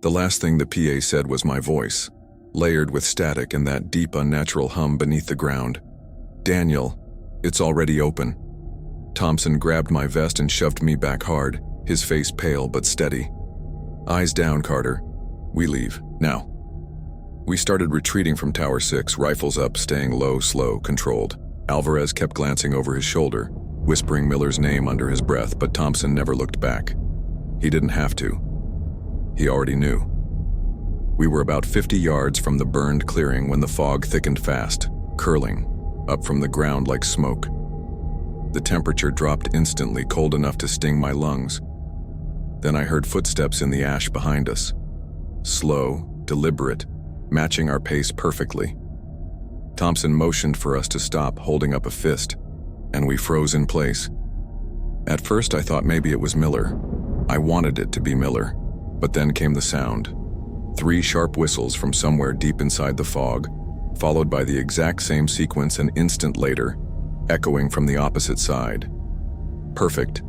The last thing the PA said was my voice, layered with static and that deep, unnatural hum beneath the ground. "Daniel, it's already open." Thompson grabbed my vest and shoved me back hard, his face pale but steady. "Eyes down, Carter. We leave, now." We started retreating from Tower 6, rifles up, staying low, slow, controlled. Alvarez kept glancing over his shoulder, whispering Miller's name under his breath, but Thompson never looked back. He didn't have to. He already knew. We were about 50 yards from the burned clearing when the fog thickened fast, curling up from the ground like smoke. The temperature dropped instantly, cold enough to sting my lungs. Then I heard footsteps in the ash behind us. Slow, deliberate, matching our pace perfectly. Thompson motioned for us to stop, holding up a fist, and we froze in place. At first I thought maybe it was Miller. I wanted it to be Miller, but then came the sound. 3 sharp whistles from somewhere deep inside the fog, followed by the exact same sequence an instant later, echoing from the opposite side. Perfect.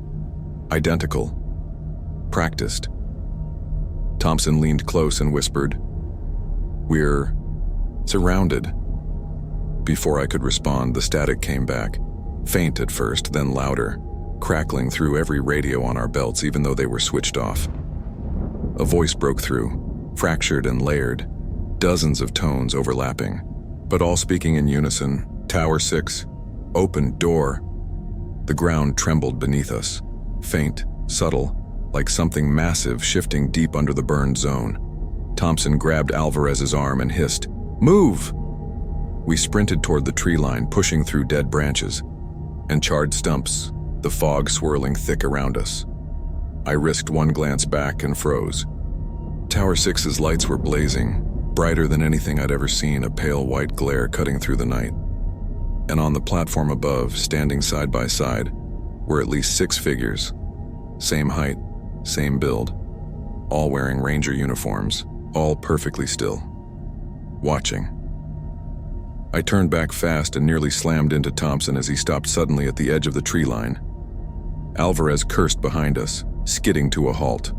Identical. Practiced. Thompson leaned close and whispered, "We're surrounded." Before I could respond, the static came back, faint at first, then louder, crackling through every radio on our belts even though they were switched off. A voice broke through, fractured and layered, dozens of tones overlapping, but all speaking in unison. "Tower 6, open door." The ground trembled beneath us, faint, subtle, like something massive shifting deep under the burned zone. Thompson grabbed Alvarez's arm and hissed, "Move!" We sprinted toward the tree line, pushing through dead branches and charred stumps, the fog swirling thick around us. I risked one glance back and froze. Tower 6's lights were blazing, brighter than anything I'd ever seen, a pale white glare cutting through the night. And on the platform above, standing side by side, were at least 6 figures. Same height, same build, all wearing ranger uniforms, all perfectly still, watching. I turned back fast and nearly slammed into Thompson as he stopped suddenly at the edge of the tree line. Alvarez cursed behind us, skidding to a halt.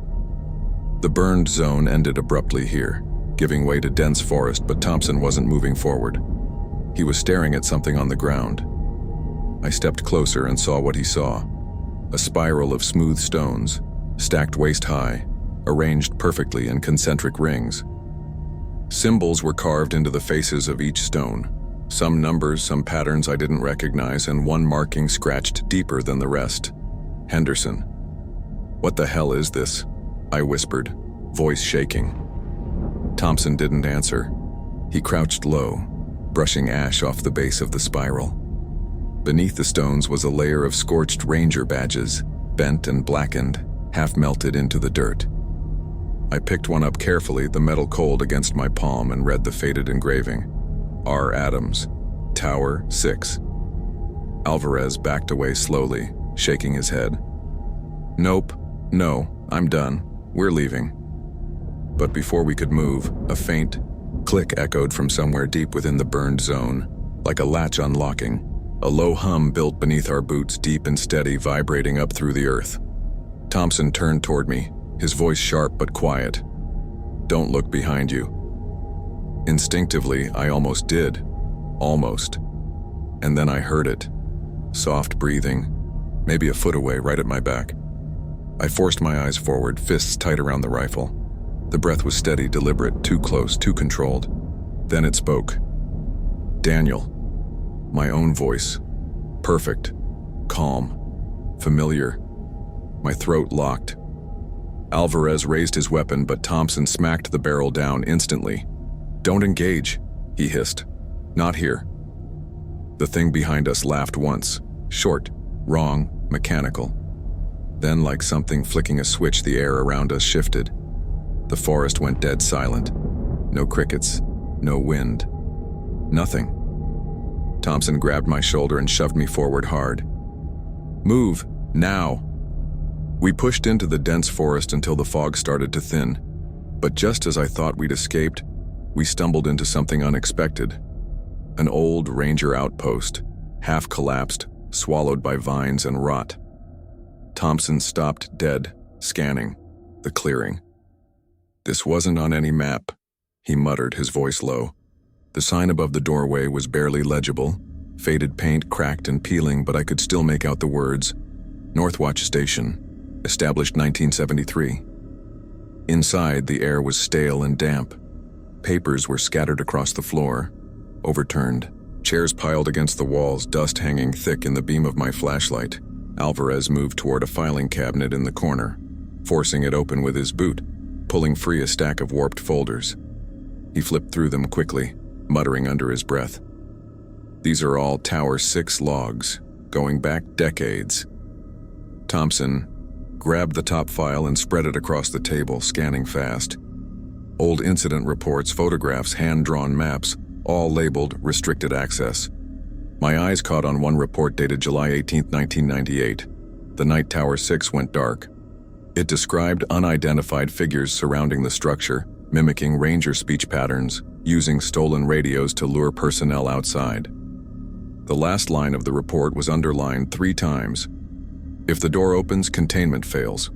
The burned zone ended abruptly here, giving way to dense forest, but Thompson wasn't moving forward. He was staring at something on the ground. I stepped closer and saw what he saw. A spiral of smooth stones, stacked waist-high, arranged perfectly in concentric rings. Symbols were carved into the faces of each stone. Some numbers, some patterns I didn't recognize, and one marking scratched deeper than the rest. Henderson. "What the hell is this?" I whispered, voice shaking. Thompson didn't answer. He crouched low, brushing ash off the base of the spiral. Beneath the stones was a layer of scorched ranger badges, bent and blackened, half melted into the dirt. I picked one up carefully, the metal cold against my palm, and read the faded engraving. R. Adams, Tower 6. Alvarez backed away slowly, shaking his head. "Nope, no, I'm done. We're leaving." But before we could move, a faint click echoed from somewhere deep within the burned zone, like a latch unlocking. A low hum built beneath our boots, deep and steady, vibrating up through the earth. Thompson turned toward me, his voice sharp but quiet. "Don't look behind you." Instinctively, I almost did. Almost. And then I heard it. Soft breathing, maybe a foot away, right at my back. I forced my eyes forward, fists tight around the rifle. The breath was steady, deliberate, too close, too controlled. Then it spoke. "Daniel." My own voice. Perfect. Calm. Familiar. My throat locked. Alvarez raised his weapon, but Thompson smacked the barrel down instantly. "Don't engage," he hissed. "Not here." The thing behind us laughed once, short, wrong, mechanical. Then, like something flicking a switch, the air around us shifted. The forest went dead silent. No crickets, no wind, nothing. Thompson grabbed my shoulder and shoved me forward hard. "Move, now!" We pushed into the dense forest until the fog started to thin. But just as I thought we'd escaped, we stumbled into something unexpected. An old ranger outpost, half collapsed, swallowed by vines and rot. Thompson stopped dead, scanning the clearing. "This wasn't on any map," he muttered, his voice low. The sign above the doorway was barely legible, faded paint cracked and peeling, but I could still make out the words, "Northwatch Station, established 1973. Inside, the air was stale and damp. Papers were scattered across the floor, overturned. Chairs piled against the walls, dust hanging thick in the beam of my flashlight. Alvarez moved toward a filing cabinet in the corner, forcing it open with his boot, pulling free a stack of warped folders. He flipped through them quickly, muttering under his breath. "These are all Tower 6 logs, going back decades." Thompson grabbed the top file and spread it across the table, scanning fast. Old incident reports, photographs, hand-drawn maps, all labeled restricted access. My eyes caught on one report dated July 18, 1998, the night Tower 6 went dark. It described unidentified figures surrounding the structure, mimicking ranger speech patterns, using stolen radios to lure personnel outside. The last line of the report was underlined 3 times. "If the door opens, containment fails."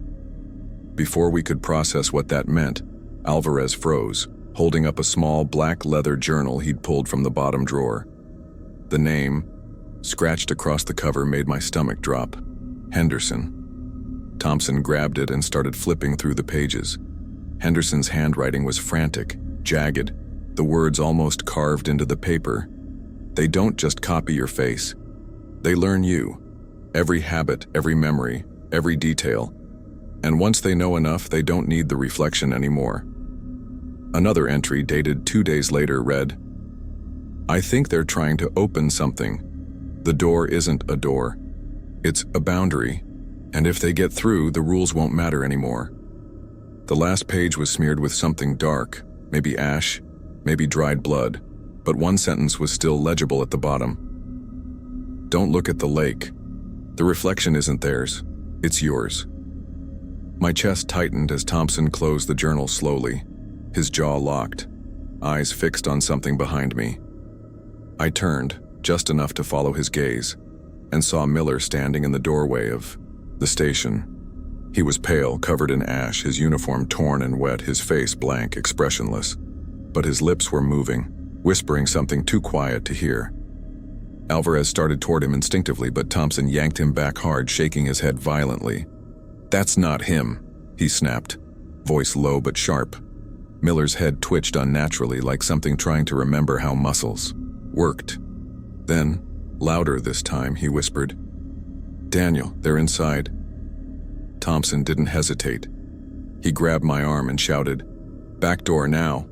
Before we could process what that meant, Alvarez froze, holding up a small black leather journal he'd pulled from the bottom drawer. The name, scratched across the cover, made my stomach drop. Henderson. Thompson grabbed it and started flipping through the pages. Henderson's handwriting was frantic, jagged, the words almost carved into the paper. "They don't just copy your face. They learn you. Every habit, every memory, every detail. And once they know enough, they don't need the reflection anymore." Another entry dated 2 days later read, "I think they're trying to open something. The door isn't a door. It's a boundary. And if they get through, the rules won't matter anymore." The last page was smeared with something dark, maybe ash, maybe dried blood, but one sentence was still legible at the bottom. "Don't look at the lake. The reflection isn't theirs. It's yours." My chest tightened as Thompson closed the journal slowly, his jaw locked, eyes fixed on something behind me. I turned, just enough to follow his gaze, and saw Miller standing in the doorway of the station. He was pale, covered in ash, his uniform torn and wet, his face blank, expressionless. But his lips were moving, whispering something too quiet to hear. Alvarez started toward him instinctively, but Thompson yanked him back hard, shaking his head violently. "That's not him," he snapped, voice low but sharp. Miller's head twitched unnaturally, like something trying to remember how muscles worked. Then, louder this time, he whispered, "Daniel, they're inside." Thompson didn't hesitate. He grabbed my arm and shouted, "Back door now."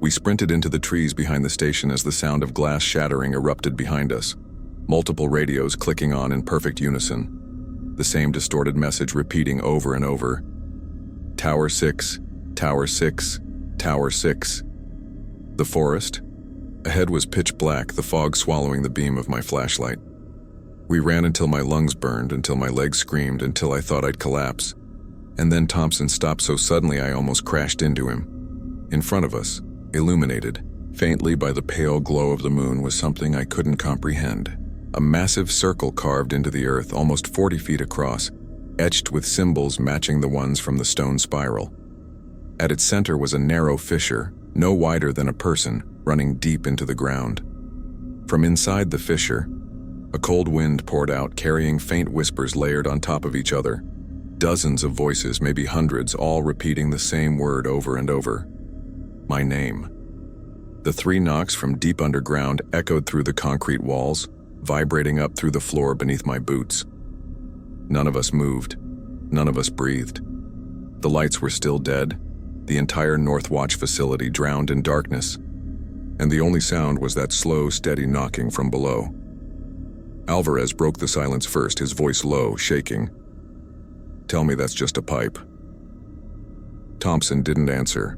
We sprinted into the trees behind the station as the sound of glass shattering erupted behind us, multiple radios clicking on in perfect unison, the same distorted message repeating over and over. "Tower 6, Tower 6, Tower 6. The forest? Ahead was pitch black, the fog swallowing the beam of my flashlight. We ran until my lungs burned, until my legs screamed, until I thought I'd collapse. And then Thompson stopped so suddenly I almost crashed into him. In front of us, illuminated faintly by the pale glow of the moon, was something I couldn't comprehend. A massive circle carved into the earth, almost 40 feet across, etched with symbols matching the ones from the stone spiral. At its center was a narrow fissure, no wider than a person, running deep into the ground. From inside the fissure, a cold wind poured out, carrying faint whispers layered on top of each other. Dozens of voices, maybe hundreds, all repeating the same word over and over. My name. The 3 knocks from deep underground echoed through the concrete walls, vibrating up through the floor beneath my boots. None of us moved. None of us breathed. The lights were still dead, the entire Northwatch facility drowned in darkness, and the only sound was that slow, steady knocking from below. Alvarez broke the silence first, his voice low, shaking. "Tell me that's just a pipe." Thompson didn't answer.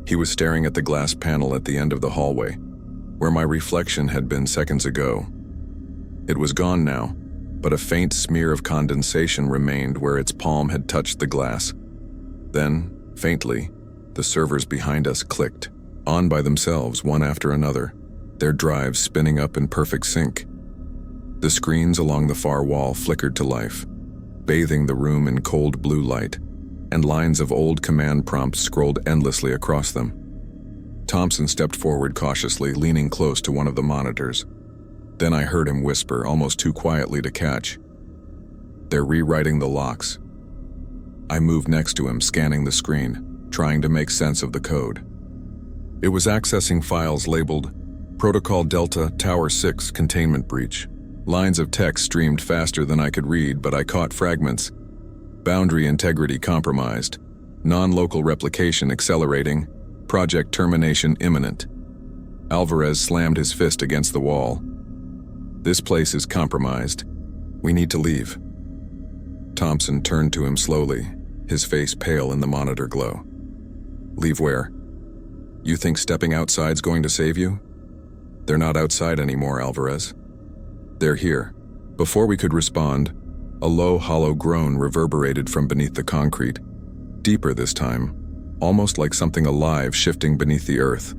He was staring at the glass panel at the end of the hallway, where my reflection had been seconds ago. It was gone now, but a faint smear of condensation remained where its palm had touched the glass. Then, faintly, the servers behind us clicked, on by themselves, one after another, their drives spinning up in perfect sync. The screens along the far wall flickered to life, bathing the room in cold blue light, and lines of old command prompts scrolled endlessly across them. Thompson stepped forward cautiously, leaning close to one of the monitors. Then I heard him whisper, almost too quietly to catch, "They're rewriting the locks." I moved next to him, scanning the screen, trying to make sense of the code. It was accessing files labeled Protocol Delta Tower 6 Containment Breach. Lines of text streamed faster than I could read, but I caught fragments. Boundary integrity compromised. Non-local replication accelerating. Project termination imminent. Alvarez slammed his fist against the wall. "This place is compromised. We need to leave." Thompson turned to him slowly, his face pale in the monitor glow. "Leave where? You think stepping outside's going to save you?" "They're not outside anymore, Alvarez. They're here." Before we could respond, a low, hollow groan reverberated from beneath the concrete, deeper this time, almost like something alive shifting beneath the earth.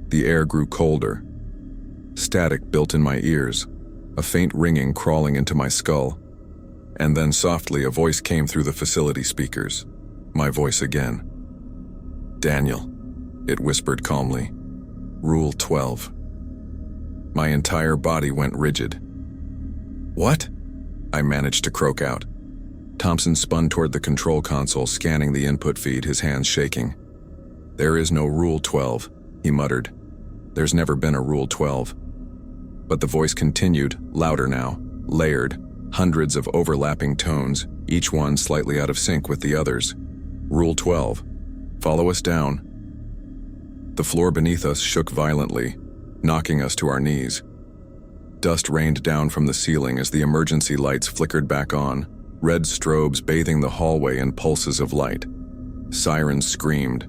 The air grew colder. Static built in my ears, a faint ringing crawling into my skull. And then softly a voice came through the facility speakers. My voice again. "Daniel," it whispered calmly. "Rule 12. My entire body went rigid. "What?" I managed to croak out. Thompson spun toward the control console, scanning the input feed, his hands shaking. "There is no Rule 12, he muttered. "There's never been a Rule 12. But the voice continued, louder now, layered, hundreds of overlapping tones, each one slightly out of sync with the others. "Rule 12. Follow us down." The floor beneath us shook violently, knocking us to our knees. Dust rained down from the ceiling as the emergency lights flickered back on, red strobes bathing the hallway in pulses of light. Sirens screamed,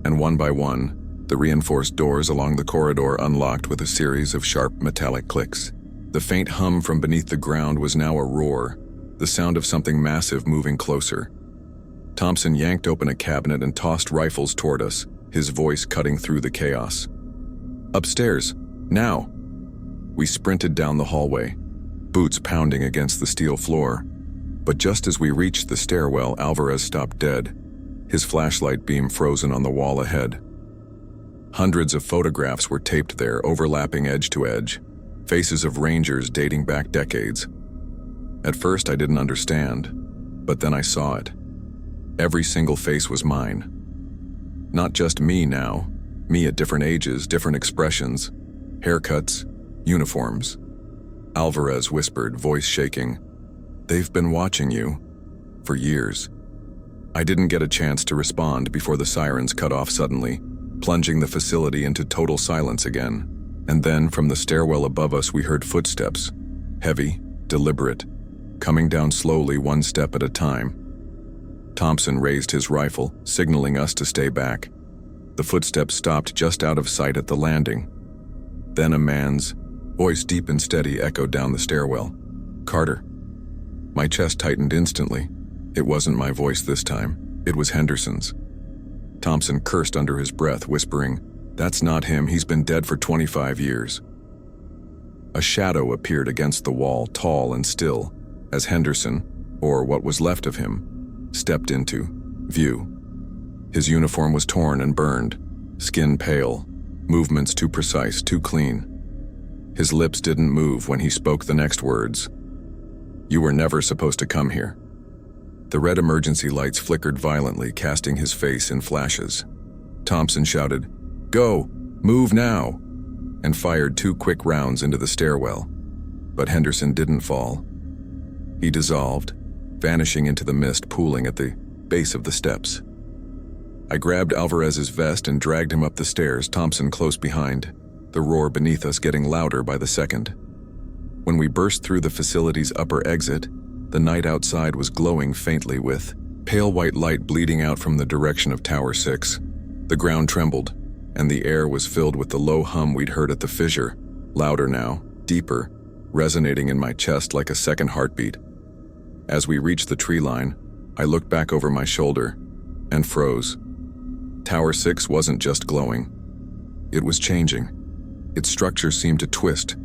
and one by one, the reinforced doors along the corridor unlocked with a series of sharp metallic clicks. The faint hum from beneath the ground was now a roar, the sound of something massive moving closer. Thompson yanked open a cabinet and tossed rifles toward us, his voice cutting through the chaos. "Upstairs, now!" We sprinted down the hallway, boots pounding against the steel floor. But just as we reached the stairwell, Alvarez stopped dead, his flashlight beam frozen on the wall ahead. Hundreds of photographs were taped there, overlapping edge to edge, faces of rangers dating back decades. At first I didn't understand, but then I saw it. Every single face was mine. Not just me now, me at different ages, different expressions, haircuts, uniforms. Alvarez whispered, voice shaking, "They've been watching you for years." I didn't get a chance to respond before the sirens cut off suddenly, plunging the facility into total silence again. And then from the stairwell above us we heard footsteps, heavy, deliberate, coming down slowly, one step at a time. Thompson raised his rifle, signaling us to stay back. The footsteps stopped just out of sight at the landing. Then a man's voice, deep and steady, echoed down the stairwell. "Carter." My chest tightened instantly. It wasn't my voice this time. It was Henderson's. Thompson cursed under his breath, whispering, "That's not him. He's been dead for 25 years." A shadow appeared against the wall, tall and still, as Henderson, or what was left of him, stepped into view. His uniform was torn and burned, skin pale, movements too precise, too clean. His lips didn't move when he spoke the next words. "You were never supposed to come here." The red emergency lights flickered violently, casting his face in flashes. Thompson shouted, "Go! Move now!" and fired 2 quick rounds into the stairwell. But Henderson didn't fall. He dissolved, vanishing into the mist pooling at the base of the steps. I grabbed Alvarez's vest and dragged him up the stairs, Thompson close behind, the roar beneath us getting louder by the second. When we burst through the facility's upper exit, the night outside was glowing faintly with pale white light bleeding out from the direction of Tower 6. The ground trembled, and the air was filled with the low hum we'd heard at the fissure, louder now, deeper, resonating in my chest like a second heartbeat. As we reached the tree line, I looked back over my shoulder and froze. Tower 6 wasn't just glowing. It was changing. Its structure seemed to twist,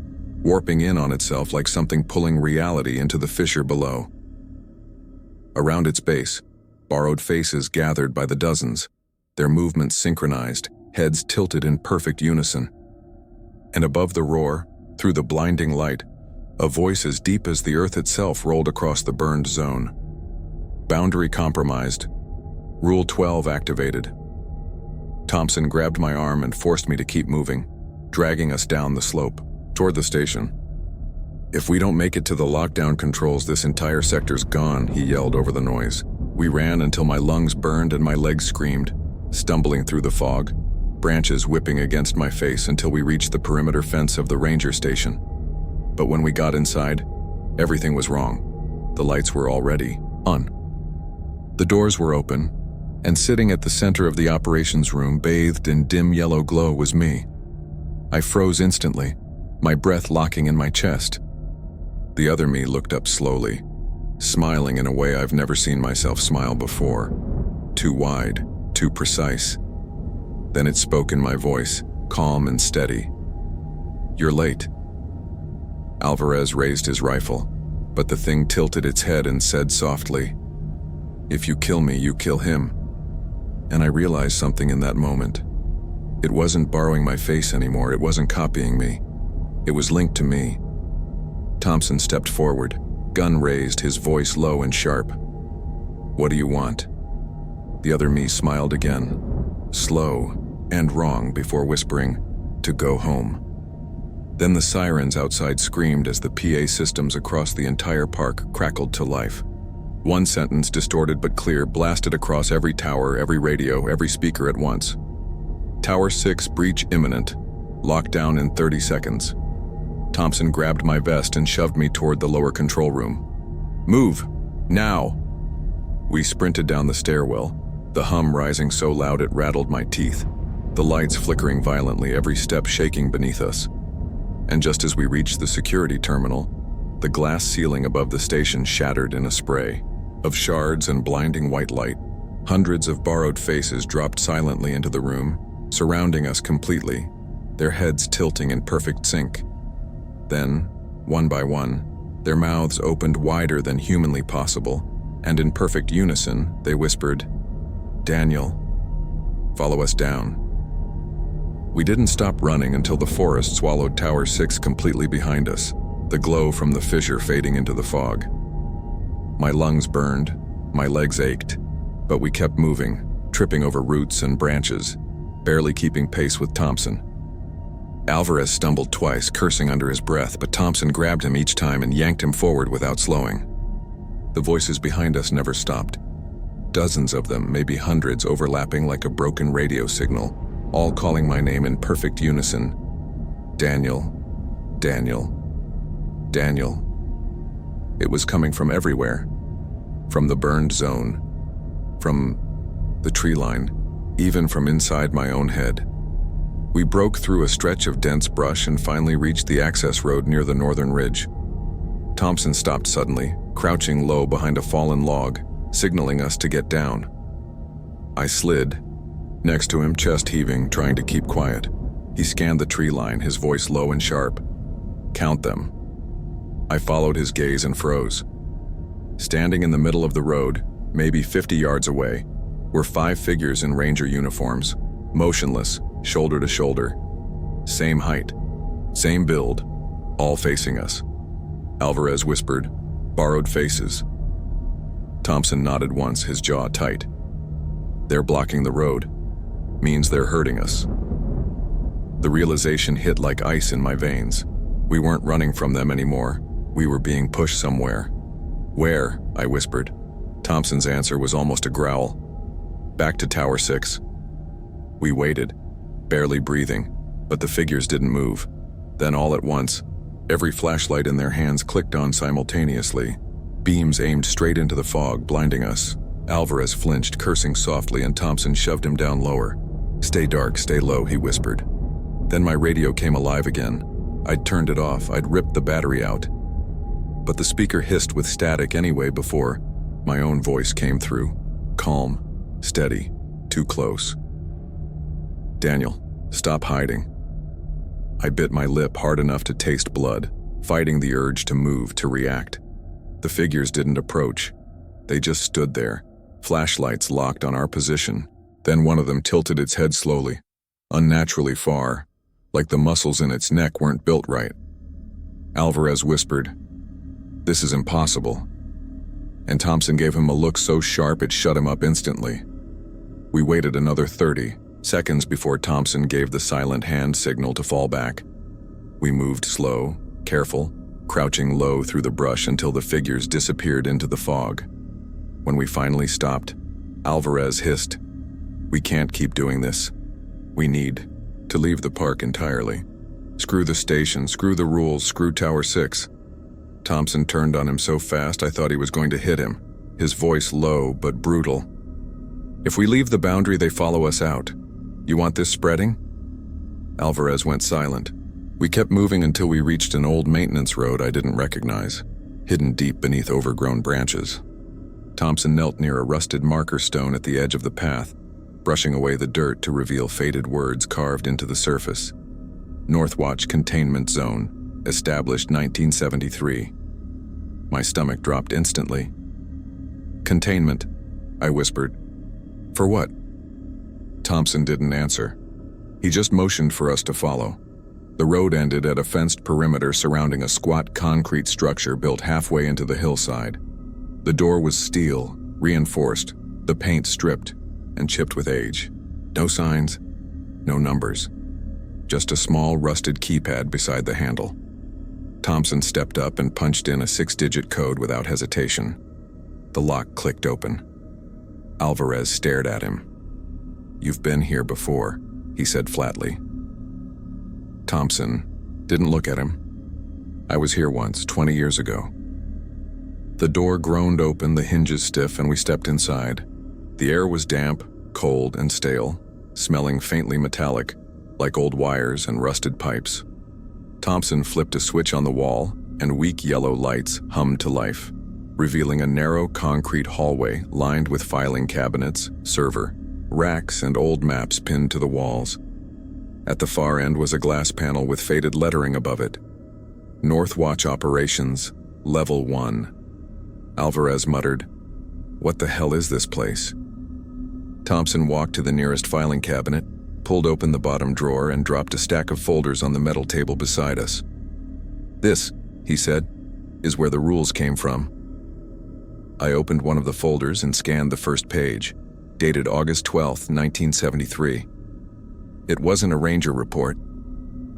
warping in on itself like something pulling reality into the fissure below. Around its base, Borrowed faces gathered by the dozens, their movements synchronized, heads tilted in perfect unison. And above the roar, through the blinding light, a voice as deep as the earth itself rolled across the burned zone. Boundary compromised. Rule 12 activated. Thompson grabbed my arm and forced me to keep moving, dragging us down the slope, toward the station. "If we don't make it to the lockdown controls, this entire sector's gone," he yelled over the noise. We ran until my lungs burned and my legs screamed, stumbling through the fog, branches whipping against my face until we reached the perimeter fence of the ranger station. But when we got inside, everything was wrong. The lights were already on. The doors were open, and sitting at the center of the operations room, bathed in dim yellow glow, was me. I froze instantly, my breath locking in my chest. The other me looked up slowly, smiling in a way I've never seen myself smile before. Too wide, too precise. Then it spoke in my voice, calm and steady. "You're late." Alvarez raised his rifle, but the thing tilted its head and said softly, "If you kill me, you kill him." And I realized something in that moment. It wasn't borrowing my face anymore, it wasn't copying me. It was linked to me. Thompson stepped forward, gun raised, his voice low and sharp. "What do you want?" The other me smiled again, slow and wrong, before whispering, "To go home." Then the sirens outside screamed as the PA systems across the entire park crackled to life. One sentence, distorted but clear, blasted across every tower, every radio, every speaker at once. "Tower 6, breach imminent. Lockdown in 30 seconds." Thompson grabbed my vest and shoved me toward the lower control room. "Move! Now!" We sprinted down the stairwell, the hum rising so loud it rattled my teeth, the lights flickering violently, every step shaking beneath us. And just as we reached the security terminal, the glass ceiling above the station shattered in a spray of shards and blinding white light. Hundreds of borrowed faces dropped silently into the room, surrounding us completely, their heads tilting in perfect sync. Then, one by one, their mouths opened wider than humanly possible, and in perfect unison, they whispered, "Daniel, follow us down." We didn't stop running until the forest swallowed Tower 6 completely behind us, the glow from the fissure fading into the fog. My lungs burned, my legs ached, but we kept moving, tripping over roots and branches, barely keeping pace with Thompson. Alvarez stumbled twice, cursing under his breath, but Thompson grabbed him each time and yanked him forward without slowing. The voices behind us never stopped. Dozens of them, maybe hundreds, overlapping like a broken radio signal, all calling my name in perfect unison. "Daniel, Daniel, Daniel." It was coming from everywhere. From the burned zone, from the tree line, even from inside my own head. We broke through a stretch of dense brush and finally reached the access road near the northern ridge. Thompson stopped suddenly, crouching low behind a fallen log, signaling us to get down. I slid, next to him, chest heaving, trying to keep quiet. He scanned the tree line, his voice low and sharp. "Count them." I followed his gaze and froze. Standing in the middle of the road, maybe 50 yards away, were 5 figures in ranger uniforms, motionless, shoulder to shoulder. Same height, same build, all facing us. Alvarez whispered, "Borrowed faces." Thompson nodded once, his jaw tight. "They're blocking the road. Means they're hurting us." The realization hit like ice in my veins. We weren't running from them anymore. We were being pushed somewhere. "Where?" I whispered. Thompson's answer was almost a growl. "Back to Tower 6. We waited, barely breathing, but the figures didn't move. Then all at once, every flashlight in their hands clicked on simultaneously. Beams aimed straight into the fog, blinding us. Alvarez flinched, cursing softly, and Thompson shoved him down lower. "Stay dark, stay low," he whispered. Then my radio came alive again. I'd turned it off, I'd ripped the battery out. But the speaker hissed with static anyway before my own voice came through. Calm, steady, too close. "Daniel, stop hiding." I bit my lip hard enough to taste blood, fighting the urge to move, to react. The figures didn't approach. They just stood there, Flashlights locked on our position. Then one of them tilted its head slowly, unnaturally far, like the muscles in its neck weren't built right. Alvarez whispered, "This is impossible." And Thompson gave him a look so sharp it shut him up instantly. We waited another 30 seconds before Thompson gave the silent hand signal to fall back. We moved slow, careful, crouching low through the brush until the figures disappeared into the fog. When we finally stopped, Alvarez hissed, "We can't keep doing this. We need to leave the park entirely. Screw the station, screw the rules, screw Tower 6. Thompson turned on him so fast I thought he was going to hit him, his voice low but brutal. "If we leave the boundary, they follow us out. You want this spreading?" Alvarez went silent. We kept moving until we reached an old maintenance road I didn't recognize, hidden deep beneath overgrown branches. Thompson knelt near a rusted marker stone at the edge of the path, brushing away the dirt to reveal faded words carved into the surface. Northwatch Containment Zone, established 1973. My stomach dropped instantly. "Containment," I whispered. "For what?" Thompson didn't answer. He just motioned for us to follow. The road ended at a fenced perimeter surrounding a squat concrete structure built halfway into the hillside. The door was steel, reinforced, the paint stripped and chipped with age. No signs, no numbers. Just a small rusted keypad beside the handle. Thompson stepped up and punched in a 6-digit code without hesitation. The lock clicked open. Alvarez stared at him. "You've been here before," he said flatly. Thompson didn't look at him. "I was here once, 20 years ago." The door groaned open, the hinges stiff, and we stepped inside. The air was damp, cold, and stale, smelling faintly metallic, like old wires and rusted pipes. Thompson flipped a switch on the wall, and weak yellow lights hummed to life, revealing a narrow concrete hallway lined with filing cabinets, server, racks, and old maps pinned to the walls. At the far end was a glass panel with faded lettering above it. "Northwatch Operations, Level 1. Alvarez muttered, "What the hell is this place?" Thompson walked to the nearest filing cabinet, pulled open the bottom drawer, and dropped a stack of folders on the metal table beside us. "This," he said, "is where the rules came from." I opened one of the folders and scanned the first page, dated August 12, 1973. It wasn't a ranger report.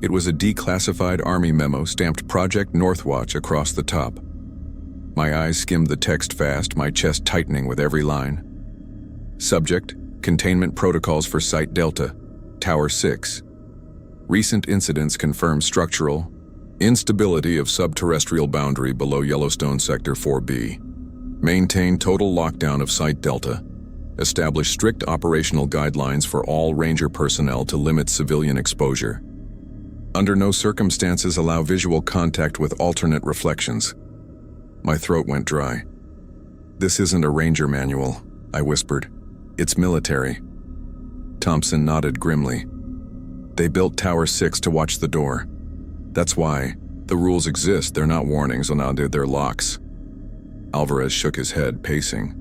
It was a declassified Army memo stamped Project Northwatch across the top. My eyes skimmed the text fast, my chest tightening with every line. Subject: Containment Protocols for Site Delta, Tower 6. Recent incidents confirm structural instability of subterrestrial boundary below Yellowstone Sector 4B. Maintain total lockdown of Site Delta. Establish strict operational guidelines for all ranger personnel to limit civilian exposure. Under no circumstances allow visual contact with alternate reflections. My throat went dry. "This isn't a ranger manual," I whispered. "It's military." Thompson nodded grimly. "They built Tower 6 to watch the door. That's why. The rules exist, they're not warnings, or now they're locks." Alvarez shook his head, pacing.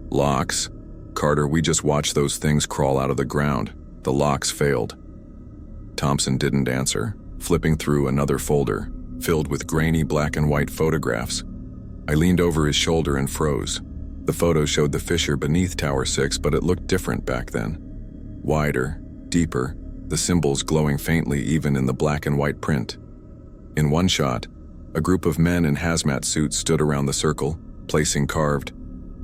"Locks? Carter, we just watched those things crawl out of the ground. The locks failed." Thompson didn't answer, flipping through another folder, filled with grainy black and white photographs. I leaned over his shoulder and froze. The photo showed the fissure beneath Tower 6, but it looked different back then. Wider, deeper, the symbols glowing faintly even in the black and white print. In one shot, a group of men in hazmat suits stood around the circle, placing carved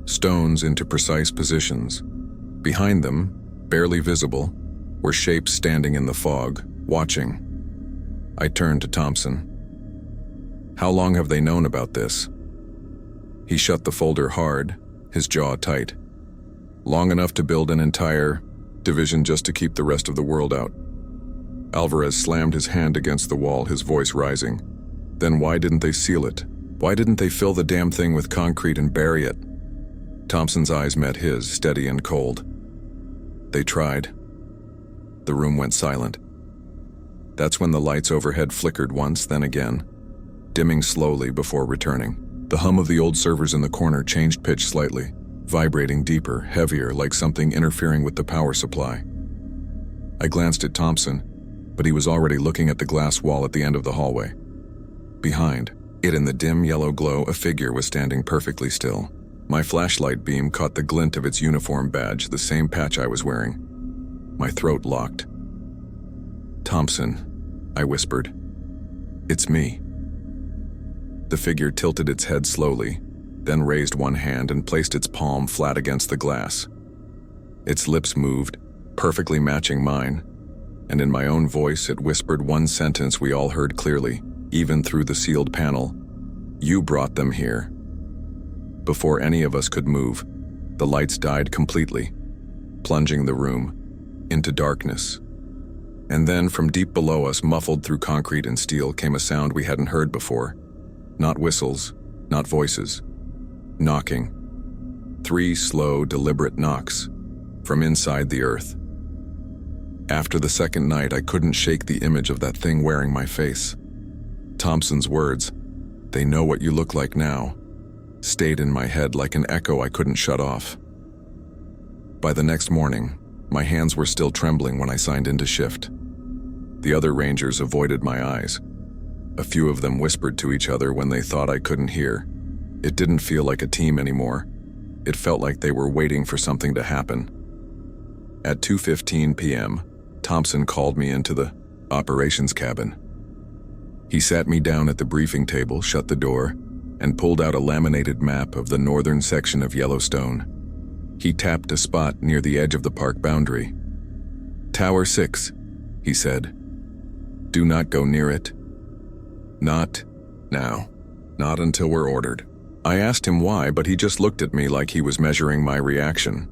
stones into precise positions. Behind them, barely visible, were shapes standing in the fog, watching. I turned to Thompson. "How long have they known about this?" He shut the folder hard, his jaw tight. "Long enough to build an entire division just to keep the rest of the world out." Alvarez slammed his hand against the wall, his voice rising. "Then why didn't they seal it? Why didn't they fill the damn thing with concrete and bury it?" Thompson's eyes met his, steady and cold. "They tried." The room went silent. That's when the lights overhead flickered once, then again, dimming slowly before returning. The hum of the old servers in the corner changed pitch slightly, vibrating deeper, heavier, like something interfering with the power supply. I glanced at Thompson, but he was already looking at the glass wall at the end of the hallway. Behind it, in the dim yellow glow, a figure was standing perfectly still. My flashlight beam caught the glint of its uniform badge, the same patch I was wearing. My throat locked. "Thompson," I whispered. "It's me." The figure tilted its head slowly, then raised one hand and placed its palm flat against the glass. Its lips moved, perfectly matching mine, and in my own voice it whispered one sentence we all heard clearly, even through the sealed panel. "You brought them here." Before any of us could move, the lights died completely, plunging the room into darkness. And then from deep below us, muffled through concrete and steel, came a sound we hadn't heard before. Not whistles, not voices. Knocking. 3 slow, deliberate knocks from inside the earth. After the second night, I couldn't shake the image of that thing wearing my face. Thompson's words, "They know what you look like now," stayed in my head like an echo I couldn't shut off. By the next morning, my hands were still trembling when I signed into shift. The other rangers avoided my eyes. A few of them whispered to each other when they thought I couldn't hear. It didn't feel like a team anymore. It felt like they were waiting for something to happen. At 2:15 p.m., Thompson called me into the operations cabin. He sat me down at the briefing table, shut the door, and pulled out a laminated map of the northern section of Yellowstone. He tapped a spot near the edge of the park boundary. "Tower 6, he said. "Do not go near it. Not now. Not until we're ordered." I asked him why, but he just looked at me like he was measuring my reaction.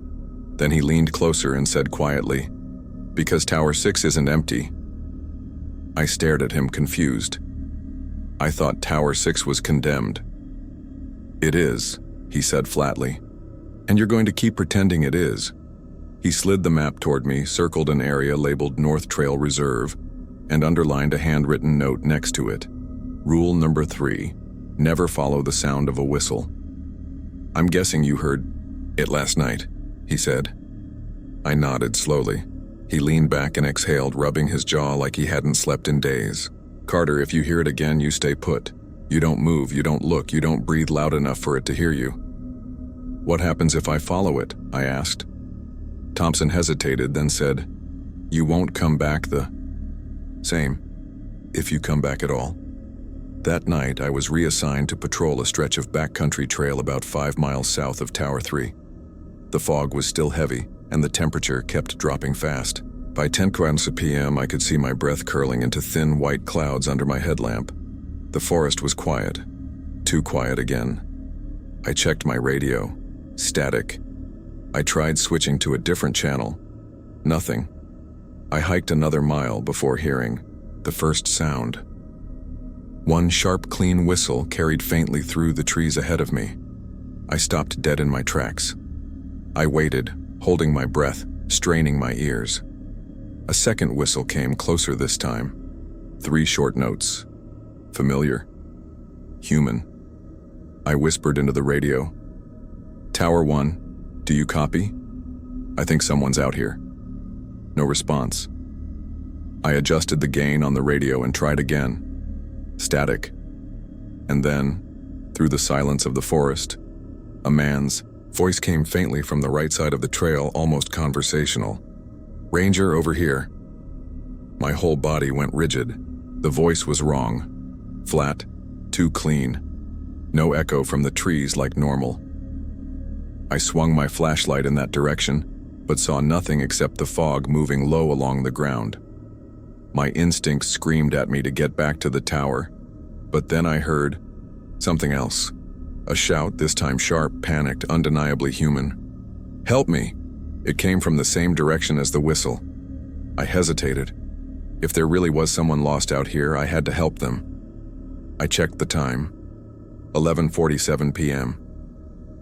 Then he leaned closer and said quietly, "Because Tower 6 isn't empty." I stared at him, confused. I thought Tower 6 was condemned. "It is," he said flatly. "And you're going to keep pretending it is." He slid the map toward me, circled an area labeled North Trail Reserve, and underlined a handwritten note next to it. "Rule number 3, never follow the sound of a whistle." "I'm guessing you heard it last night," he said. I nodded slowly. He leaned back and exhaled, rubbing his jaw like he hadn't slept in days. "Carter, if you hear it again, you stay put. You don't move, you don't look, you don't breathe loud enough for it to hear you." "What happens if I follow it?" I asked. Thompson hesitated, then said, "You won't come back the same, if you come back at all." That night, I was reassigned to patrol a stretch of backcountry trail about 5 miles south of Tower 3. The fog was still heavy, and the temperature kept dropping fast. By 10 p.m., I could see my breath curling into thin white clouds under my headlamp. The forest was quiet. Too quiet again. I checked my radio. Static. I tried switching to a different channel. Nothing. I hiked another mile before hearing the first sound. One sharp, clean whistle carried faintly through the trees ahead of me. I stopped dead in my tracks. I waited, holding my breath, straining my ears. A second whistle came, closer this time. 3 short notes. Familiar. Human. I whispered into the radio. "Tower 1, do you copy? I think someone's out here." No response. I adjusted the gain on the radio and tried again. Static. And then, through the silence of the forest, a man's voice came faintly from the right side of the trail, almost conversational. "Ranger, over here." My whole body went rigid. The voice was wrong. Flat, too clean. No echo from the trees like normal. I swung my flashlight in that direction, but saw nothing except the fog moving low along the ground. My instincts screamed at me to get back to the tower, but then I heard something else. A shout, this time sharp, panicked, undeniably human. "Help me!" It came from the same direction as the whistle. I hesitated. If there really was someone lost out here, I had to help them. I checked the time. 11:47 p.m.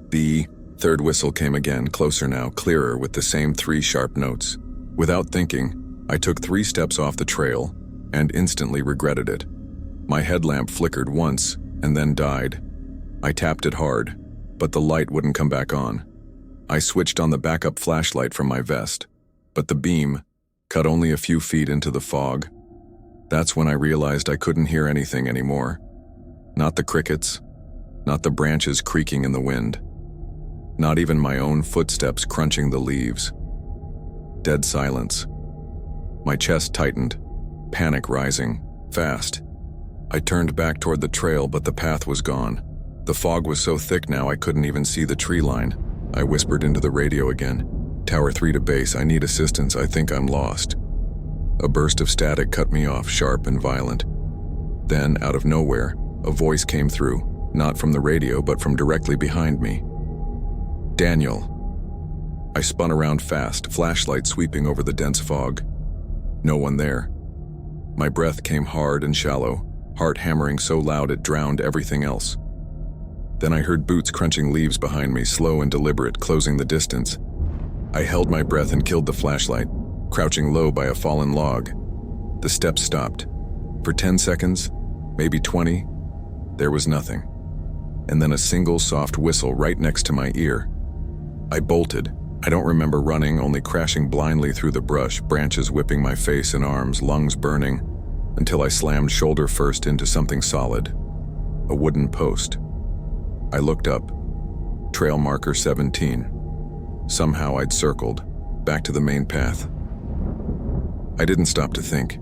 The third whistle came again, closer now, clearer, with the same 3 sharp notes. Without thinking, I took 3 steps off the trail and instantly regretted it. My headlamp flickered once and then died. I tapped it hard, but the light wouldn't come back on. I switched on the backup flashlight from my vest, but the beam cut only a few feet into the fog. That's when I realized I couldn't hear anything anymore. Not the crickets, not the branches creaking in the wind, not even my own footsteps crunching the leaves. Dead silence. My chest tightened, panic rising, fast. I turned back toward the trail, but the path was gone. The fog was so thick now I couldn't even see the tree line. I whispered into the radio again. "Tower 3 to base, I need assistance, I think I'm lost." A burst of static cut me off, sharp and violent. Then, out of nowhere, a voice came through, not from the radio but from directly behind me. "Daniel." I spun around fast, flashlight sweeping over the dense fog. No one there. My breath came hard and shallow, heart hammering so loud it drowned everything else. Then I heard boots crunching leaves behind me, slow and deliberate, closing the distance. I held my breath and killed the flashlight, crouching low by a fallen log. The steps stopped. For 10 seconds, maybe 20, there was nothing. And then a single soft whistle right next to my ear. I bolted. I don't remember running, only crashing blindly through the brush, branches whipping my face and arms, lungs burning, until I slammed shoulder first into something solid, a wooden post. I looked up. Trail marker 17. Somehow I'd circled, back to the main path. I didn't stop to think.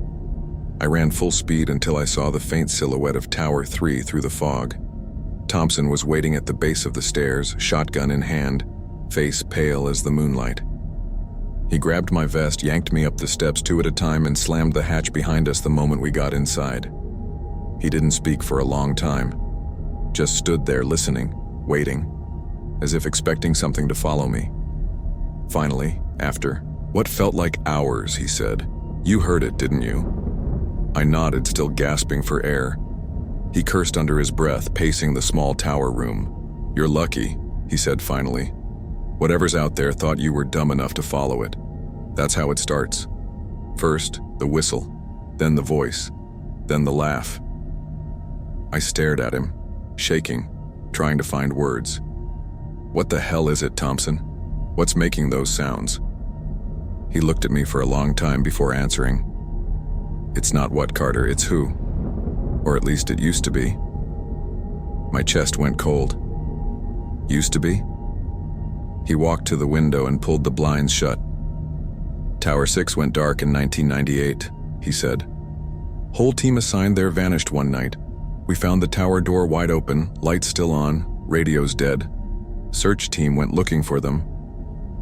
I ran full speed until I saw the faint silhouette of Tower 3 through the fog. Thompson was waiting at the base of the stairs, shotgun in hand, face pale as the moonlight. He grabbed my vest, yanked me up the steps 2 at a time, and slammed the hatch behind us the moment we got inside. He didn't speak for a long time, just stood there listening, waiting, as if expecting something to follow me. Finally, after what felt like hours, he said, "You heard it, didn't you?" I nodded, still gasping for air. He cursed under his breath, pacing the small tower room. "You're lucky," he said finally. "Whatever's out there thought you were dumb enough to follow it. That's how it starts. First, the whistle, then the voice, then the laugh." I stared at him, shaking, trying to find words. "What the hell is it, Thompson? What's making those sounds?" He looked at me for a long time before answering. "It's not what, Carter, it's who. Or at least it used to be." My chest went cold. "Used to be?" He walked to the window and pulled the blinds shut. "Tower 6 went dark in 1998, he said. "Whole team assigned there vanished one night. We found the tower door wide open, lights still on, radios dead. Search team went looking for them.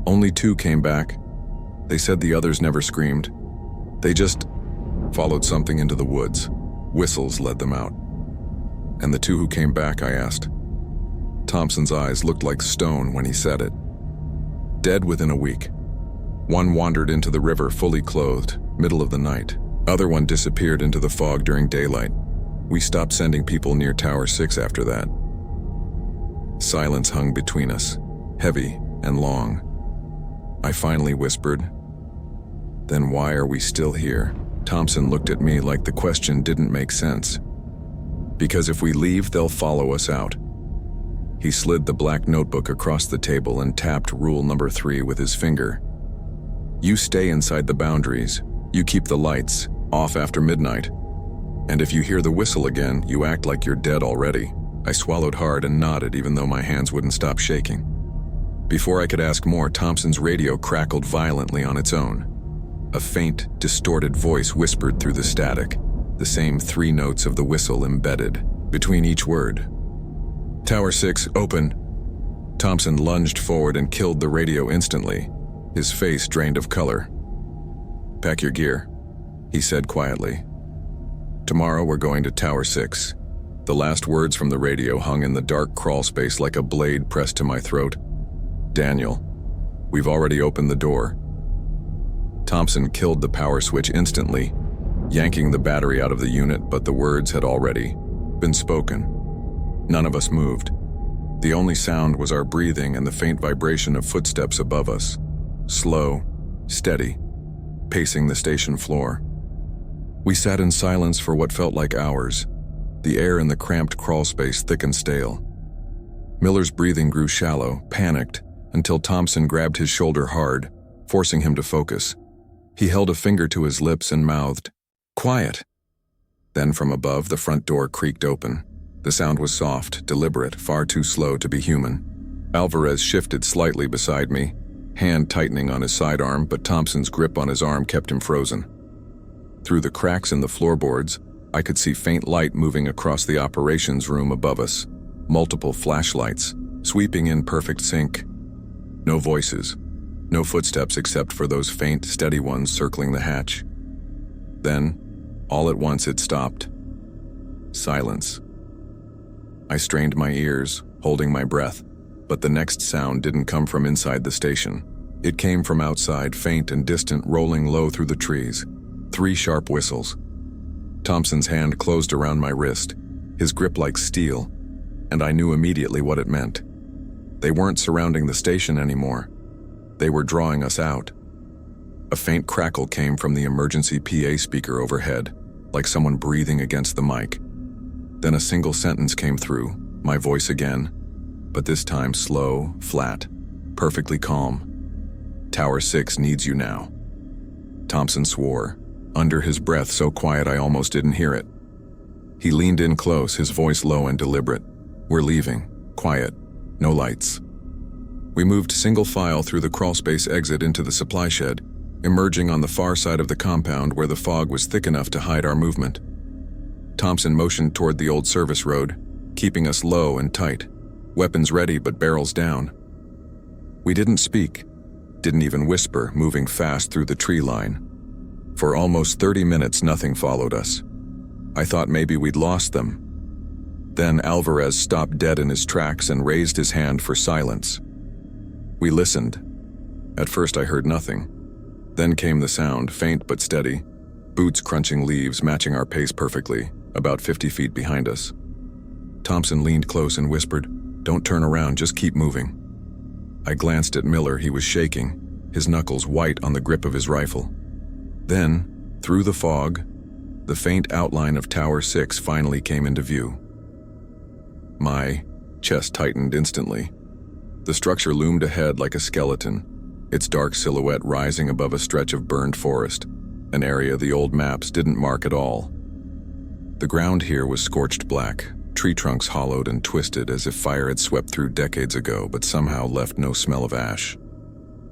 Only 2 came back. They said the others never screamed. They just followed something into the woods. Whistles led them out." "And the 2 who came back?" I asked. Thompson's eyes looked like stone when he said it. "Dead within a week. One wandered into the river fully clothed, middle of the night. Other one disappeared into the fog during daylight. We stopped sending people near Tower 6 after that." Silence hung between us, heavy and long. I finally whispered, "Then why are we still here?" Thompson looked at me like the question didn't make sense. "Because if we leave, they'll follow us out." He slid the black notebook across the table and tapped rule number 3 with his finger. "You stay inside the boundaries. You keep the lights off after midnight. And if you hear the whistle again, you act like you're dead already." I swallowed hard and nodded even though my hands wouldn't stop shaking. Before I could ask more, Thompson's radio crackled violently on its own. A faint, distorted voice whispered through the static, the same 3 notes of the whistle embedded between each word. "Tower 6, open." Thompson lunged forward and killed the radio instantly, his face drained of color. "Pack your gear," he said quietly. "Tomorrow we're going to Tower 6. The last words from the radio hung in the dark crawl space like a blade pressed to my throat. "Daniel, we've already opened the door." Thompson killed the power switch instantly, yanking the battery out of the unit, but the words had already been spoken. None of us moved. The only sound was our breathing and the faint vibration of footsteps above us, slow, steady, pacing the station floor. We sat in silence for what felt like hours, the air in the cramped crawl space thick and stale. Miller's breathing grew shallow, panicked, until Thompson grabbed his shoulder hard, forcing him to focus. He held a finger to his lips and mouthed, "Quiet." Then from above, the front door creaked open. The sound was soft, deliberate, far too slow to be human. Alvarez shifted slightly beside me, hand tightening on his sidearm, but Thompson's grip on his arm kept him frozen. Through the cracks in the floorboards, I could see faint light moving across the operations room above us, multiple flashlights, sweeping in perfect sync. No voices, no footsteps except for those faint, steady ones circling the hatch. Then, all at once it stopped. Silence. I strained my ears, holding my breath, but the next sound didn't come from inside the station. It came from outside, faint and distant, rolling low through the trees. 3 sharp whistles. Thompson's hand closed around my wrist, his grip like steel, and I knew immediately what it meant. They weren't surrounding the station anymore. They were drawing us out. A faint crackle came from the emergency PA speaker overhead, like someone breathing against the mic. Then a single sentence came through, my voice again, but this time slow, flat, perfectly calm. "Tower 6 needs you now." Thompson swore, under his breath so quiet I almost didn't hear it. He leaned in close, his voice low and deliberate. "We're leaving. Quiet. No lights." We moved single file through the crawlspace exit into the supply shed, emerging on the far side of the compound where the fog was thick enough to hide our movement. Thompson motioned toward the old service road, keeping us low and tight, weapons ready but barrels down. We didn't speak, didn't even whisper, moving fast through the tree line. For almost 30 minutes, nothing followed us. I thought maybe we'd lost them. Then Alvarez stopped dead in his tracks and raised his hand for silence. We listened. At first I heard nothing. Then came the sound, faint but steady, boots crunching leaves matching our pace perfectly, about 50 feet behind us. Thompson leaned close and whispered, "Don't turn around, just keep moving." I glanced at Miller. He was shaking, his knuckles white on the grip of his rifle. Then, through the fog, the faint outline of Tower 6 finally came into view. My chest tightened instantly. The structure loomed ahead like a skeleton, its dark silhouette rising above a stretch of burned forest, an area the old maps didn't mark at all. The ground here was scorched black, tree trunks hollowed and twisted as if fire had swept through decades ago but somehow left no smell of ash.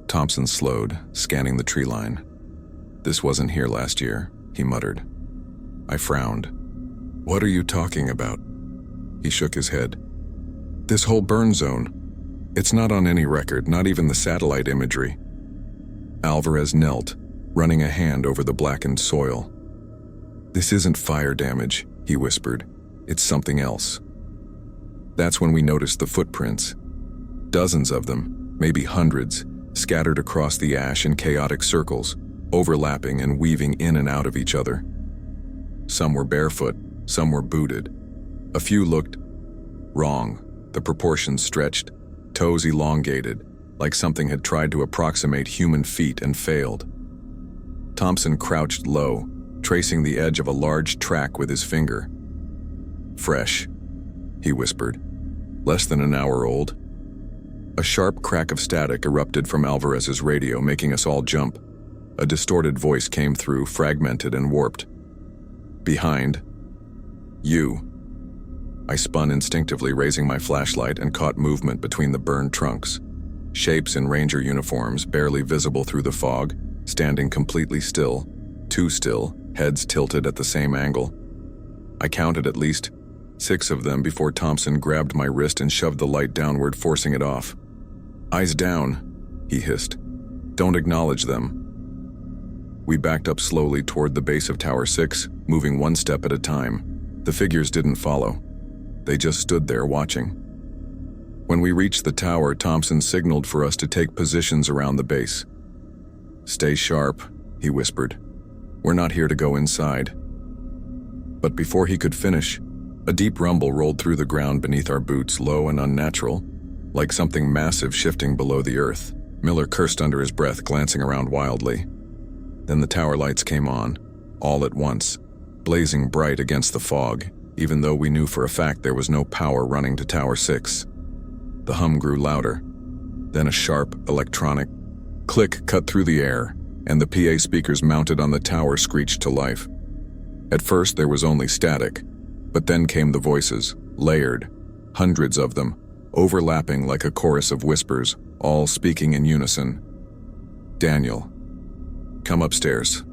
Thompson slowed, scanning the tree line. "This wasn't here last year," he muttered. I frowned. "What are you talking about?" He shook his head. "This whole burn zone. It's not on any record, not even the satellite imagery." Alvarez knelt, running a hand over the blackened soil. "This isn't fire damage," he whispered. "It's something else." That's when we noticed the footprints. Dozens of them, maybe hundreds, scattered across the ash in chaotic circles, overlapping and weaving in and out of each other. Some were barefoot, some were booted. A few looked wrong, the proportions stretched, toes elongated, like something had tried to approximate human feet and failed. Thompson crouched low, tracing the edge of a large track with his finger. "Fresh," he whispered. "Less than an hour old." A sharp crack of static erupted from Alvarez's radio, making us all jump. A distorted voice came through, fragmented and warped. "Behind. You." I spun instinctively, raising my flashlight, and caught movement between the burned trunks. Shapes in ranger uniforms, barely visible through the fog, standing completely still, too still, heads tilted at the same angle. I counted at least 6 of them before Thompson grabbed my wrist and shoved the light downward, forcing it off. "Eyes down," he hissed. "Don't acknowledge them." We backed up slowly toward the base of Tower 6, moving one step at a time. The figures didn't follow. They just stood there watching. When we reached the tower, Thompson signaled for us to take positions around the base. "Stay sharp," he whispered. "We're not here to go inside." But before he could finish, a deep rumble rolled through the ground beneath our boots, low and unnatural, like something massive shifting below the earth. Miller cursed under his breath, glancing around wildly. Then the tower lights came on, all at once, blazing bright against the fog, even though we knew for a fact there was no power running to Tower 6. The hum grew louder. Then a sharp, electronic click cut through the air, and the PA speakers mounted on the tower screeched to life. At first there was only static, but then came the voices, layered, hundreds of them, overlapping like a chorus of whispers, all speaking in unison. "Daniel, come upstairs."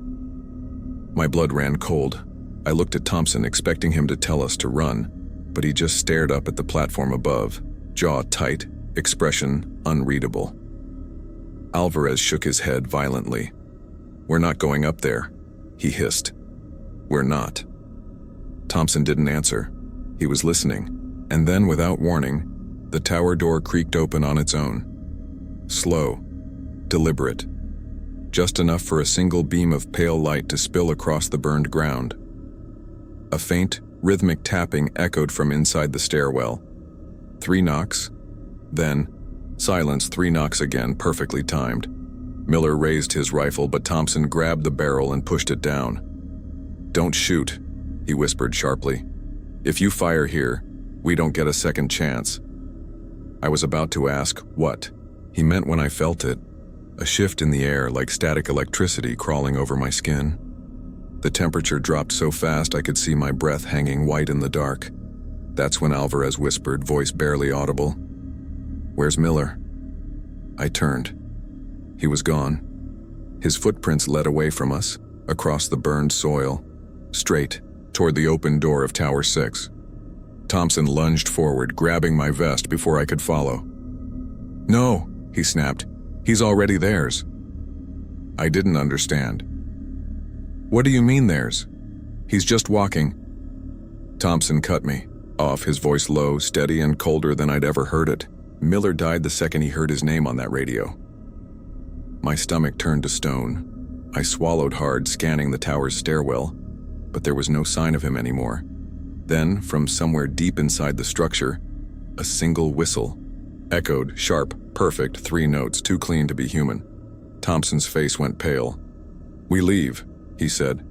My blood ran cold. I looked at Thompson, expecting him to tell us to run, but he just stared up at the platform above, jaw tight, expression unreadable. Alvarez shook his head violently. "We're not going up there," he hissed. "We're not." Thompson didn't answer. He was listening, and then, without warning, the tower door creaked open on its own. Slow, deliberate, just enough for a single beam of pale light to spill across the burned ground. A faint, rhythmic tapping echoed from inside the stairwell. 3 knocks, then silence. 3 knocks again, perfectly timed. Miller raised his rifle, but Thompson grabbed the barrel and pushed it down. "Don't shoot," he whispered sharply. "If you fire here, we don't get a second chance." I was about to ask what he meant when I felt it, a shift in the air like static electricity crawling over my skin. The temperature dropped so fast I could see my breath hanging white in the dark. That's when Alvarez whispered, voice barely audible, "Where's Miller?" I turned. He was gone. His footprints led away from us, across the burned soil, straight toward the open door of Tower 6. Thompson lunged forward, grabbing my vest before I could follow. "No," he snapped. "He's already theirs." I didn't understand. "What do you mean theirs? He's just walking." Thompson cut me off, his voice low, steady, and colder than I'd ever heard it. "Miller died the second he heard his name on that radio." My stomach turned to stone. I swallowed hard, scanning the tower's stairwell, but there was no sign of him anymore. Then, from somewhere deep inside the structure, a single whistle echoed, sharp, perfect, 3 notes, too clean to be human. Thompson's face went pale. "We leave," he said.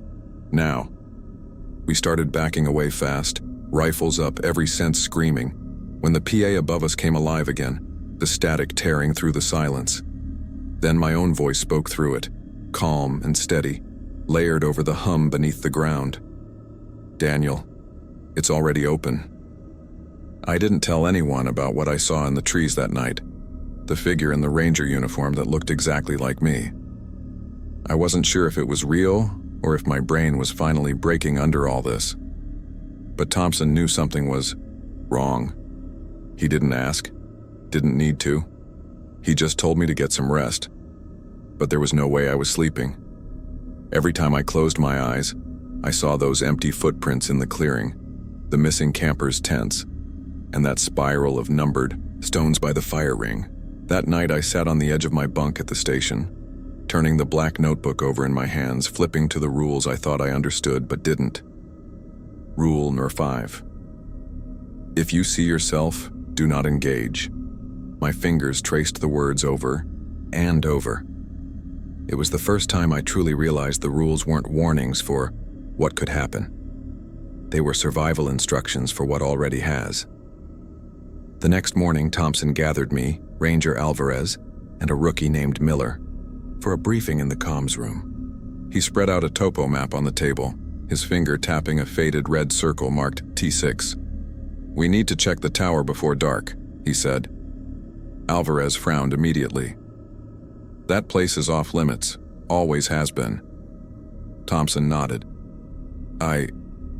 "Now." We started backing away fast, rifles up, every sense screaming, when the PA above us came alive again, the static tearing through the silence. Then my own voice spoke through it, calm and steady, layered over the hum beneath the ground. "Daniel, it's already open." I didn't tell anyone about what I saw in the trees that night, the figure in the ranger uniform that looked exactly like me. I wasn't sure if it was real or if my brain was finally breaking under all this. But Thompson knew something was wrong. He didn't ask, didn't need to. He just told me to get some rest. But there was no way I was sleeping. Every time I closed my eyes, I saw those empty footprints in the clearing, the missing campers' tents, and that spiral of numbered stones by the fire ring. That night I sat on the edge of my bunk at the station, turning the black notebook over in my hands, flipping to the rules I thought I understood but didn't. Rule number 5. If you see yourself, do not engage. My fingers traced the words over and over. It was the first time I truly realized the rules weren't warnings for what could happen. They were survival instructions for what already has. The next morning, Thompson gathered me, Ranger Alvarez, and a rookie named Miller for a briefing in the comms room. He spread out a topo map on the table, his finger tapping a faded red circle marked T6. "We need to check the tower before dark," he said. Alvarez frowned immediately. "That place is off limits, always has been." Thompson nodded.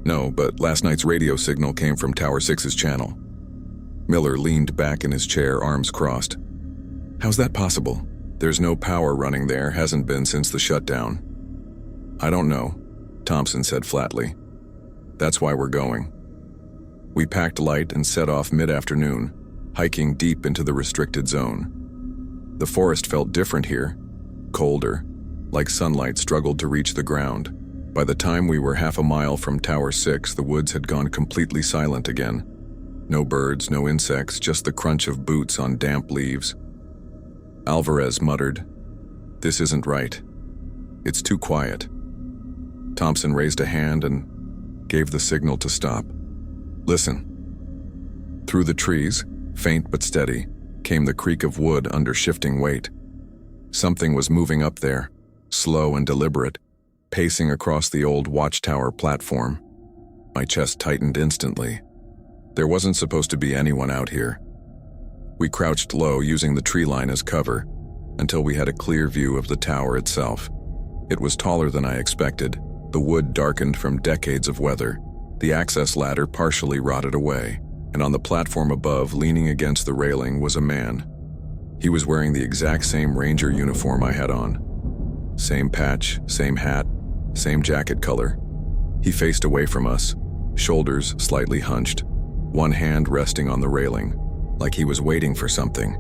No, but last night's radio signal came from Tower 6's channel." Miller leaned back in his chair, arms crossed. "How's that possible? There's no power running there, hasn't been since the shutdown." "I don't know," Thompson said flatly. "That's why we're going." We packed light and set off mid-afternoon, hiking deep into the restricted zone. The forest felt different here, colder, like sunlight struggled to reach the ground. By the time we were half a mile from Tower 6, the woods had gone completely silent again. No birds, no insects, just the crunch of boots on damp leaves. Alvarez muttered, "This isn't right. It's too quiet." Thompson raised a hand and gave the signal to stop. "Listen." Through the trees, faint but steady, came the creak of wood under shifting weight. Something was moving up there, slow and deliberate, pacing across the old watchtower platform. My chest tightened instantly. There wasn't supposed to be anyone out here. We crouched low, using the tree line as cover, until we had a clear view of the tower itself. It was taller than I expected, the wood darkened from decades of weather, the access ladder partially rotted away, and on the platform above, leaning against the railing, was a man. He was wearing the exact same ranger uniform I had on. Same patch, same hat, same jacket color. He faced away from us, shoulders slightly hunched, one hand resting on the railing, like he was waiting for something.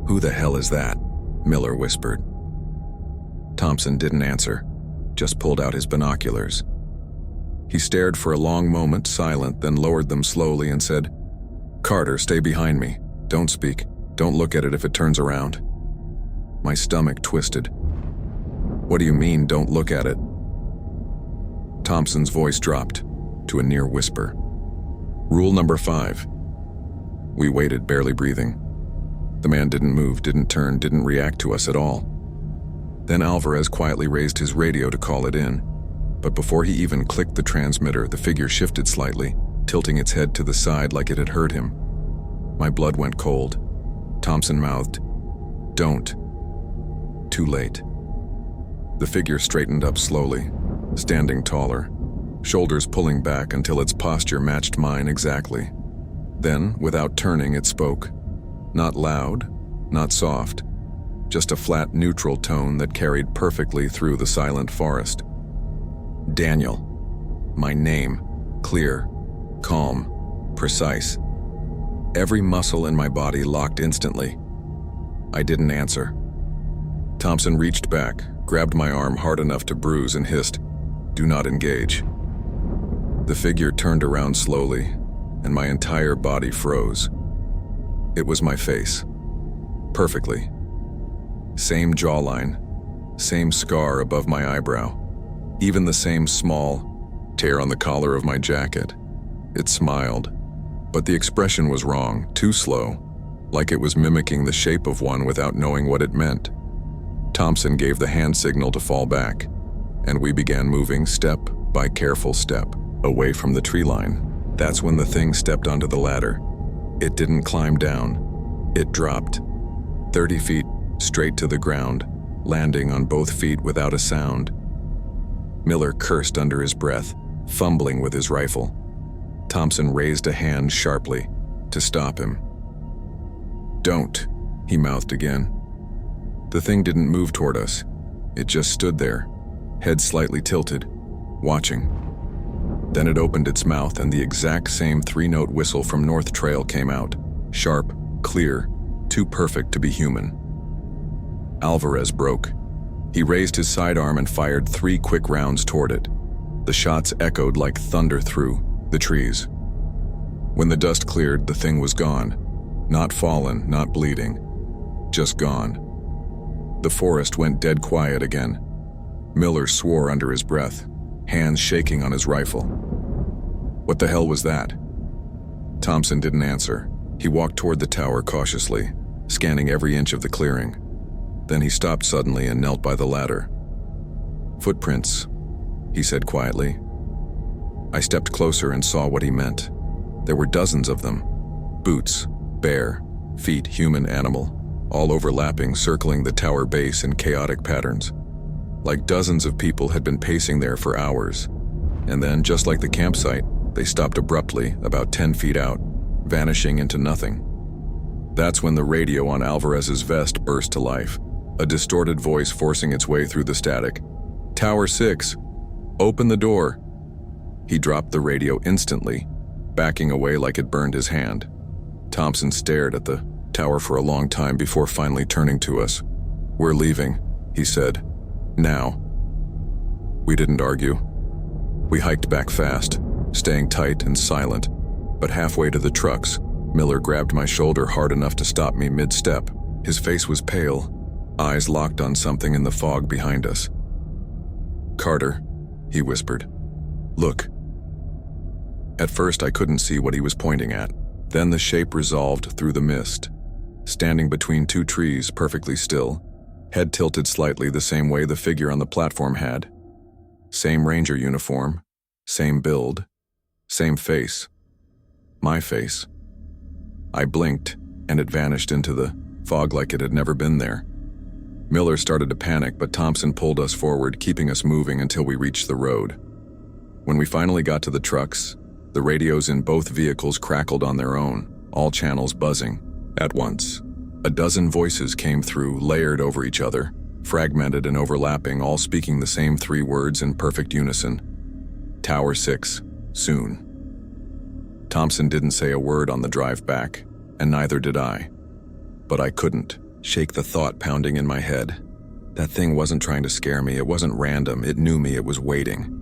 "Who the hell is that?" Miller whispered. Thompson didn't answer, just pulled out his binoculars. He stared for a long moment, silent, then lowered them slowly and said, "Carter, stay behind me. Don't speak. Don't look at it if it turns around." My stomach twisted. "What do you mean, don't look at it?" Thompson's voice dropped to a near whisper. "Rule number 5. We waited, barely breathing. The man didn't move, didn't turn, didn't react to us at all. Then Alvarez quietly raised his radio to call it in, but before he even clicked the transmitter, the figure shifted slightly, tilting its head to the side like it had heard him. My blood went cold. Thompson mouthed, "Don't." Too late. The figure straightened up slowly, standing taller, shoulders pulling back until its posture matched mine exactly. Then, without turning, it spoke. Not loud, not soft, just a flat, neutral tone that carried perfectly through the silent forest. "Daniel." My name, clear, calm, precise. Every muscle in my body locked instantly. I didn't answer. Thompson reached back, grabbed my arm hard enough to bruise and hissed, "Do not engage." The figure turned around slowly, and my entire body froze. It was my face. Perfectly. Same jawline, same scar above my eyebrow, even the same small tear on the collar of my jacket. It smiled, but the expression was wrong, too slow, like it was mimicking the shape of one without knowing what it meant. Thompson gave the hand signal to fall back, and we began moving step by careful step, away from the tree line. That's when the thing stepped onto the ladder. It didn't climb down. It dropped. 30 feet straight to the ground, landing on both feet without a sound. Miller cursed under his breath, fumbling with his rifle. Thompson raised a hand sharply to stop him. "Don't," he mouthed again. The thing didn't move toward us. It just stood there, head slightly tilted, watching. Then it opened its mouth and the exact same 3-note whistle from North Trail came out, sharp, clear, too perfect to be human. Alvarez broke. He raised his sidearm and fired 3 quick rounds toward it. The shots echoed like thunder through the trees. When the dust cleared, the thing was gone. Not fallen, not bleeding. Just gone. The forest went dead quiet again. Miller swore under his breath, hands shaking on his rifle. "What the hell was that?" Thompson didn't answer. He walked toward the tower cautiously, scanning every inch of the clearing. Then he stopped suddenly and knelt by the ladder. "Footprints," he said quietly. I stepped closer and saw what he meant. There were dozens of them. Boots, bare, feet, human, animal, all overlapping, circling the tower base in chaotic patterns. Like dozens of people had been pacing there for hours. And then, just like the campsite, they stopped abruptly, about 10 feet out, vanishing into nothing. That's when the radio on Alvarez's vest burst to life, a distorted voice forcing its way through the static. "Tower 6, open the door." He dropped the radio instantly, backing away like it burned his hand. Thompson stared at the tower for a long time before finally turning to us. "We're leaving," he said. "Now." We didn't argue. We hiked back fast, staying tight and silent, but halfway to the trucks, Miller grabbed my shoulder hard enough to stop me mid-step. His face was pale, eyes locked on something in the fog behind us. "Carter," he whispered. "Look." At first I couldn't see what he was pointing at. Then the shape resolved through the mist. standing between two trees, perfectly still, head tilted slightly the same way the figure on the platform had. Same ranger uniform, same build, same face. My face. I blinked, and it vanished into the fog like it had never been there. Miller started to panic, but Thompson pulled us forward, keeping us moving until we reached the road. When we finally got to the trucks, the radios in both vehicles crackled on their own, all channels buzzing. At once, a dozen voices came through, layered over each other, fragmented and overlapping, all speaking the same three words in perfect unison. Tower 6, soon. Thompson didn't say a word on the drive back, and neither did I. But I couldn't shake the thought pounding in my head. That thing wasn't trying to scare me, it wasn't random, it knew me, it was waiting.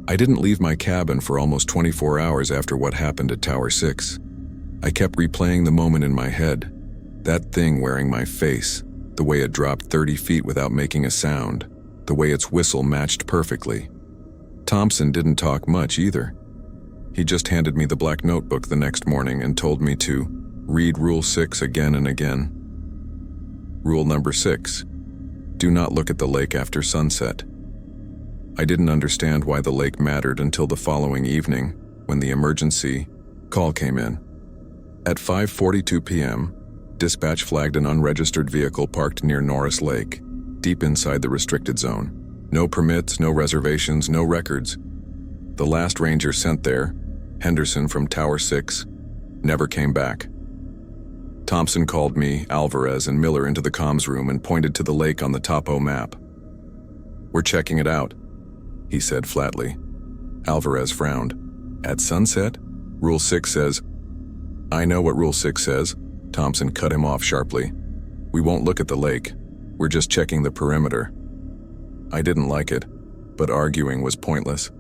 I didn't leave my cabin for almost 24 hours after what happened at Tower 6. I kept replaying the moment in my head. That thing wearing my face, the way it dropped 30 feet without making a sound, the way its whistle matched perfectly. Thompson didn't talk much either. He just handed me the black notebook the next morning and told me to read Rule 6 again and again. Rule number 6, do not look at the lake after sunset. I didn't understand why the lake mattered until the following evening, when the emergency call came in. At 5:42 p.m., dispatch flagged an unregistered vehicle parked near Norris Lake, deep inside the restricted zone. No permits, no reservations, no records. The last ranger sent there, Henderson from Tower 6, never came back. Thompson called me, Alvarez, and Miller into the comms room and pointed to the lake on the topo map. "We're checking it out," he said flatly. Alvarez frowned. "At sunset? Rule 6 says..." "I know what Rule 6 says," Thompson cut him off sharply. "We won't look at the lake. We're just checking the perimeter." I didn't like it, but arguing was pointless.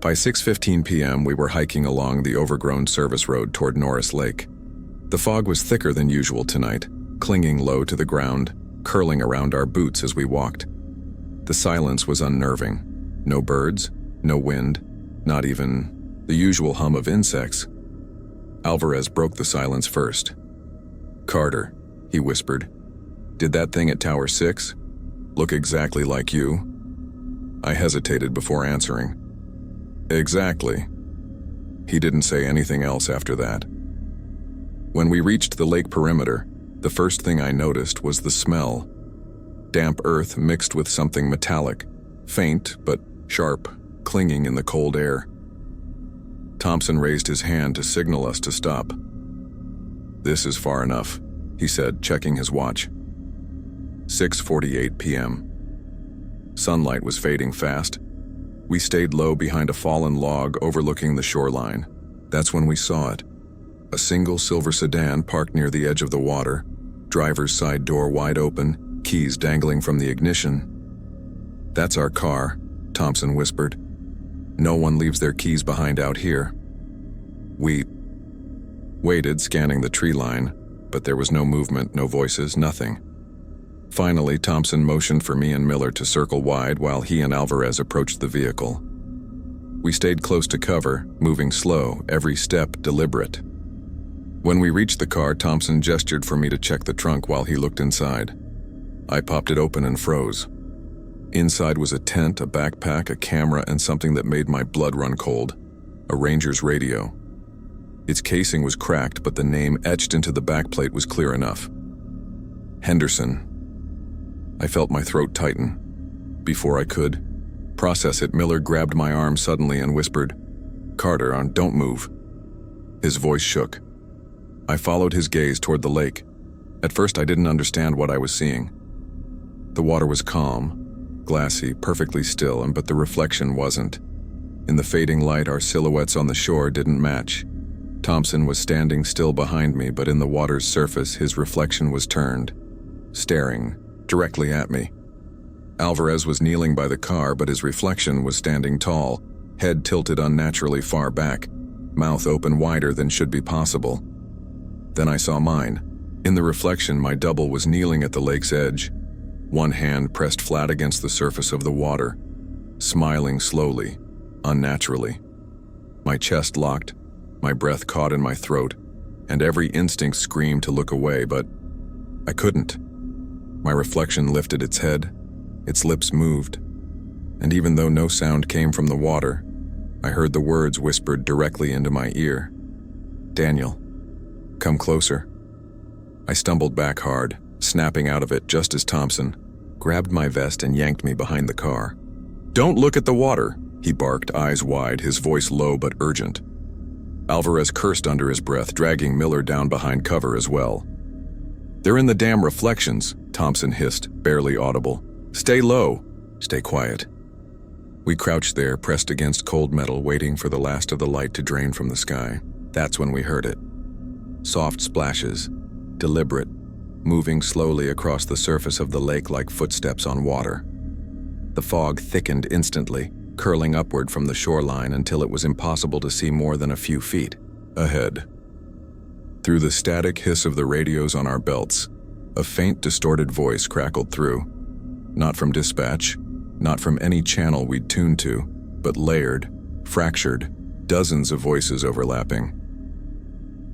By 6:15 p.m., we were hiking along the overgrown service road toward Norris Lake. The fog was thicker than usual tonight, clinging low to the ground, curling around our boots as we walked. The silence was unnerving. No birds, no wind, not even the usual hum of insects. Alvarez broke the silence first. "Carter," he whispered, "did that thing at Tower 6 look exactly like you?" I hesitated before answering. "Exactly." He didn't say anything else after that. When we reached the lake perimeter, the first thing I noticed was the smell. Damp earth mixed with something metallic, faint but sharp, clinging in the cold air. Thompson raised his hand to signal us to stop. "This is far enough," he said, checking his watch. 6:48 p.m. Sunlight was fading fast. We stayed low behind a fallen log overlooking the shoreline. That's when we saw it. A single silver sedan parked near the edge of the water, driver's side door wide open, keys dangling from the ignition. "That's our car," Thompson whispered. "No one leaves their keys behind out here." We waited, scanning the tree line, but there was no movement, no voices, nothing. Finally, Thompson motioned for me and Miller to circle wide while he and Alvarez approached the vehicle. We stayed close to cover, moving slow, every step deliberate. When we reached the car, Thompson gestured for me to check the trunk while he looked inside. I popped it open and froze. Inside was a tent, a backpack, a camera, and something that made my blood run cold: a ranger's radio. Its casing was cracked, but the name etched into the backplate was clear enough. Henderson. I felt my throat tighten. Before I could process it, Miller grabbed my arm suddenly and whispered, "Carter, don't move." His voice shook. I followed his gaze toward the lake. At first, I didn't understand what I was seeing. The water was calm, glassy, perfectly still, but the reflection wasn't. In the fading light, our silhouettes on the shore didn't match. Thompson was standing still behind me, but in the water's surface, his reflection was turned, staring directly at me. Alvarez was kneeling by the car, but his reflection was standing tall, head tilted unnaturally far back, mouth open wider than should be possible. Then I saw mine. In the reflection, my double was kneeling at the lake's edge, one hand pressed flat against the surface of the water, smiling slowly, unnaturally. My chest locked, my breath caught in my throat, and every instinct screamed to look away, but I couldn't. My reflection lifted its head, its lips moved, and even though no sound came from the water, I heard the words whispered directly into my ear. "Daniel, come closer." I stumbled back hard, snapping out of it just as Thompson grabbed my vest and yanked me behind the car. "Don't look at the water," he barked, eyes wide, his voice low but urgent. Alvarez cursed under his breath, dragging Miller down behind cover as well. "They're in the damn reflections," Thompson hissed, barely audible. "Stay low. Stay quiet." We crouched there, pressed against cold metal, waiting for the last of the light to drain from the sky. That's when we heard it. Soft splashes, deliberate, moving slowly across the surface of the lake like footsteps on water. The fog thickened instantly, curling upward from the shoreline until it was impossible to see more than a few feet ahead. Through the static hiss of the radios on our belts, a faint, distorted voice crackled through. Not from dispatch, not from any channel we'd tuned to, but layered, fractured, dozens of voices overlapping.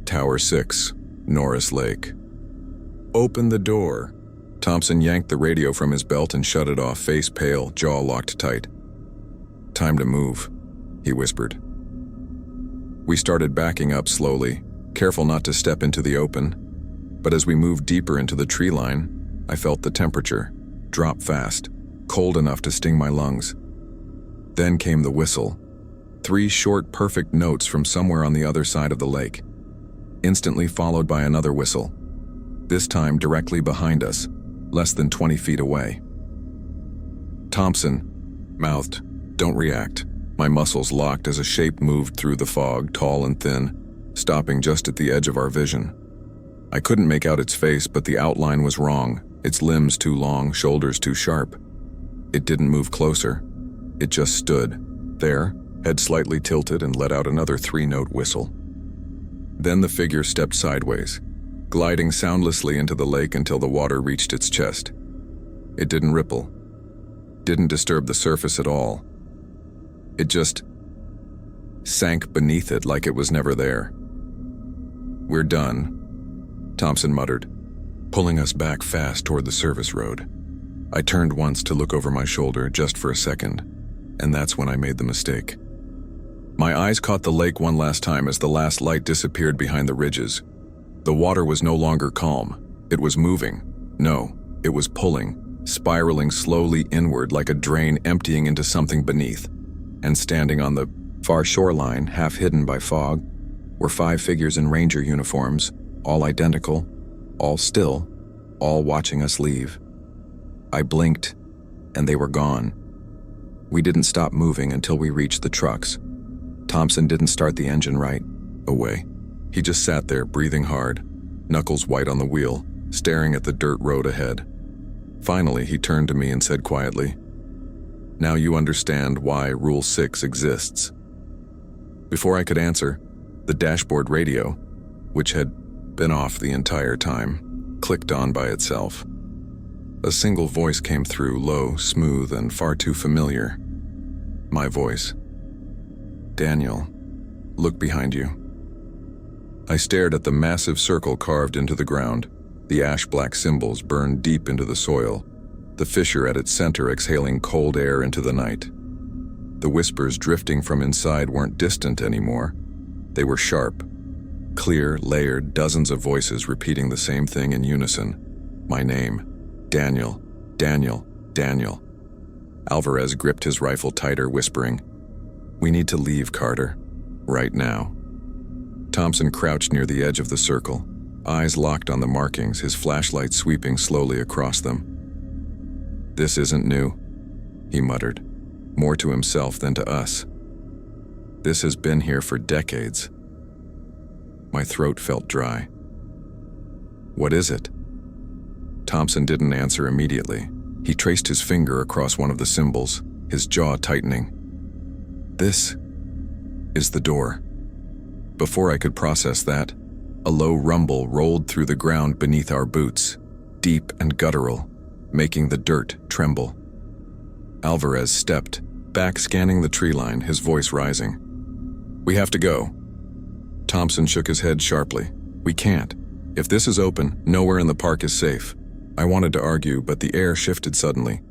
Tower 6, Norris Lake. "Open the door." Thompson yanked the radio from his belt and shut it off, face pale, jaw locked tight. "Time to move," he whispered. We started backing up slowly, careful not to step into the open, but as we moved deeper into the tree line, I felt the temperature drop fast, cold enough to sting my lungs. Then came the whistle. 3 short, perfect notes from somewhere on the other side of the lake, instantly followed by another whistle, this time directly behind us, less than 20 feet away. Thompson mouthed, "Don't react." My muscles locked as a shape moved through the fog, tall and thin, stopping just at the edge of our vision. I couldn't make out its face, but the outline was wrong, its limbs too long, shoulders too sharp. It didn't move closer. It just stood there, head slightly tilted, and let out another 3-note whistle. Then the figure stepped sideways, gliding soundlessly into the lake until the water reached its chest. It didn't ripple, didn't disturb the surface at all. It just sank beneath it like it was never there. "We're done," Thompson muttered, pulling us back fast toward the service road. I turned once to look over my shoulder, just for a second, and that's when I made the mistake. My eyes caught the lake one last time as the last light disappeared behind the ridges. The water was no longer calm. It was moving. No, it was pulling, spiraling slowly inward like a drain emptying into something beneath. And standing on the far shoreline, half hidden by fog, were 5 figures in ranger uniforms, all identical, all still, all watching us leave. I blinked, and they were gone. We didn't stop moving until we reached the trucks. Thompson didn't start the engine right away. He just sat there, breathing hard, knuckles white on the wheel, staring at the dirt road ahead. Finally, he turned to me and said quietly, "Now you understand why Rule 6 exists." Before I could answer, the dashboard radio, which had been off the entire time, clicked on by itself. A single voice came through, low, smooth, and far too familiar. My voice. "Daniel, look behind you." I stared at the massive circle carved into the ground, the ash-black symbols burned deep into the soil, the fissure at its center exhaling cold air into the night. The whispers drifting from inside weren't distant anymore. They were sharp, clear, layered, dozens of voices repeating the same thing in unison. My name. Daniel, Daniel, Daniel. Alvarez gripped his rifle tighter, whispering, "We need to leave, Carter. Right now." Thompson crouched near the edge of the circle, eyes locked on the markings, his flashlight sweeping slowly across them. "This isn't new," he muttered, more to himself than to us. "This has been here for decades." My throat felt dry. "What is it?" Thompson didn't answer immediately. He traced his finger across one of the symbols, his jaw tightening. "This is the door." Before I could process that, a low rumble rolled through the ground beneath our boots, deep and guttural, making the dirt tremble. Alvarez stepped, back scanning the tree line, his voice rising. "We have to go." Thompson shook his head sharply. "We can't. If this is open, nowhere in the park is safe. I wanted to argue, but the air shifted suddenly.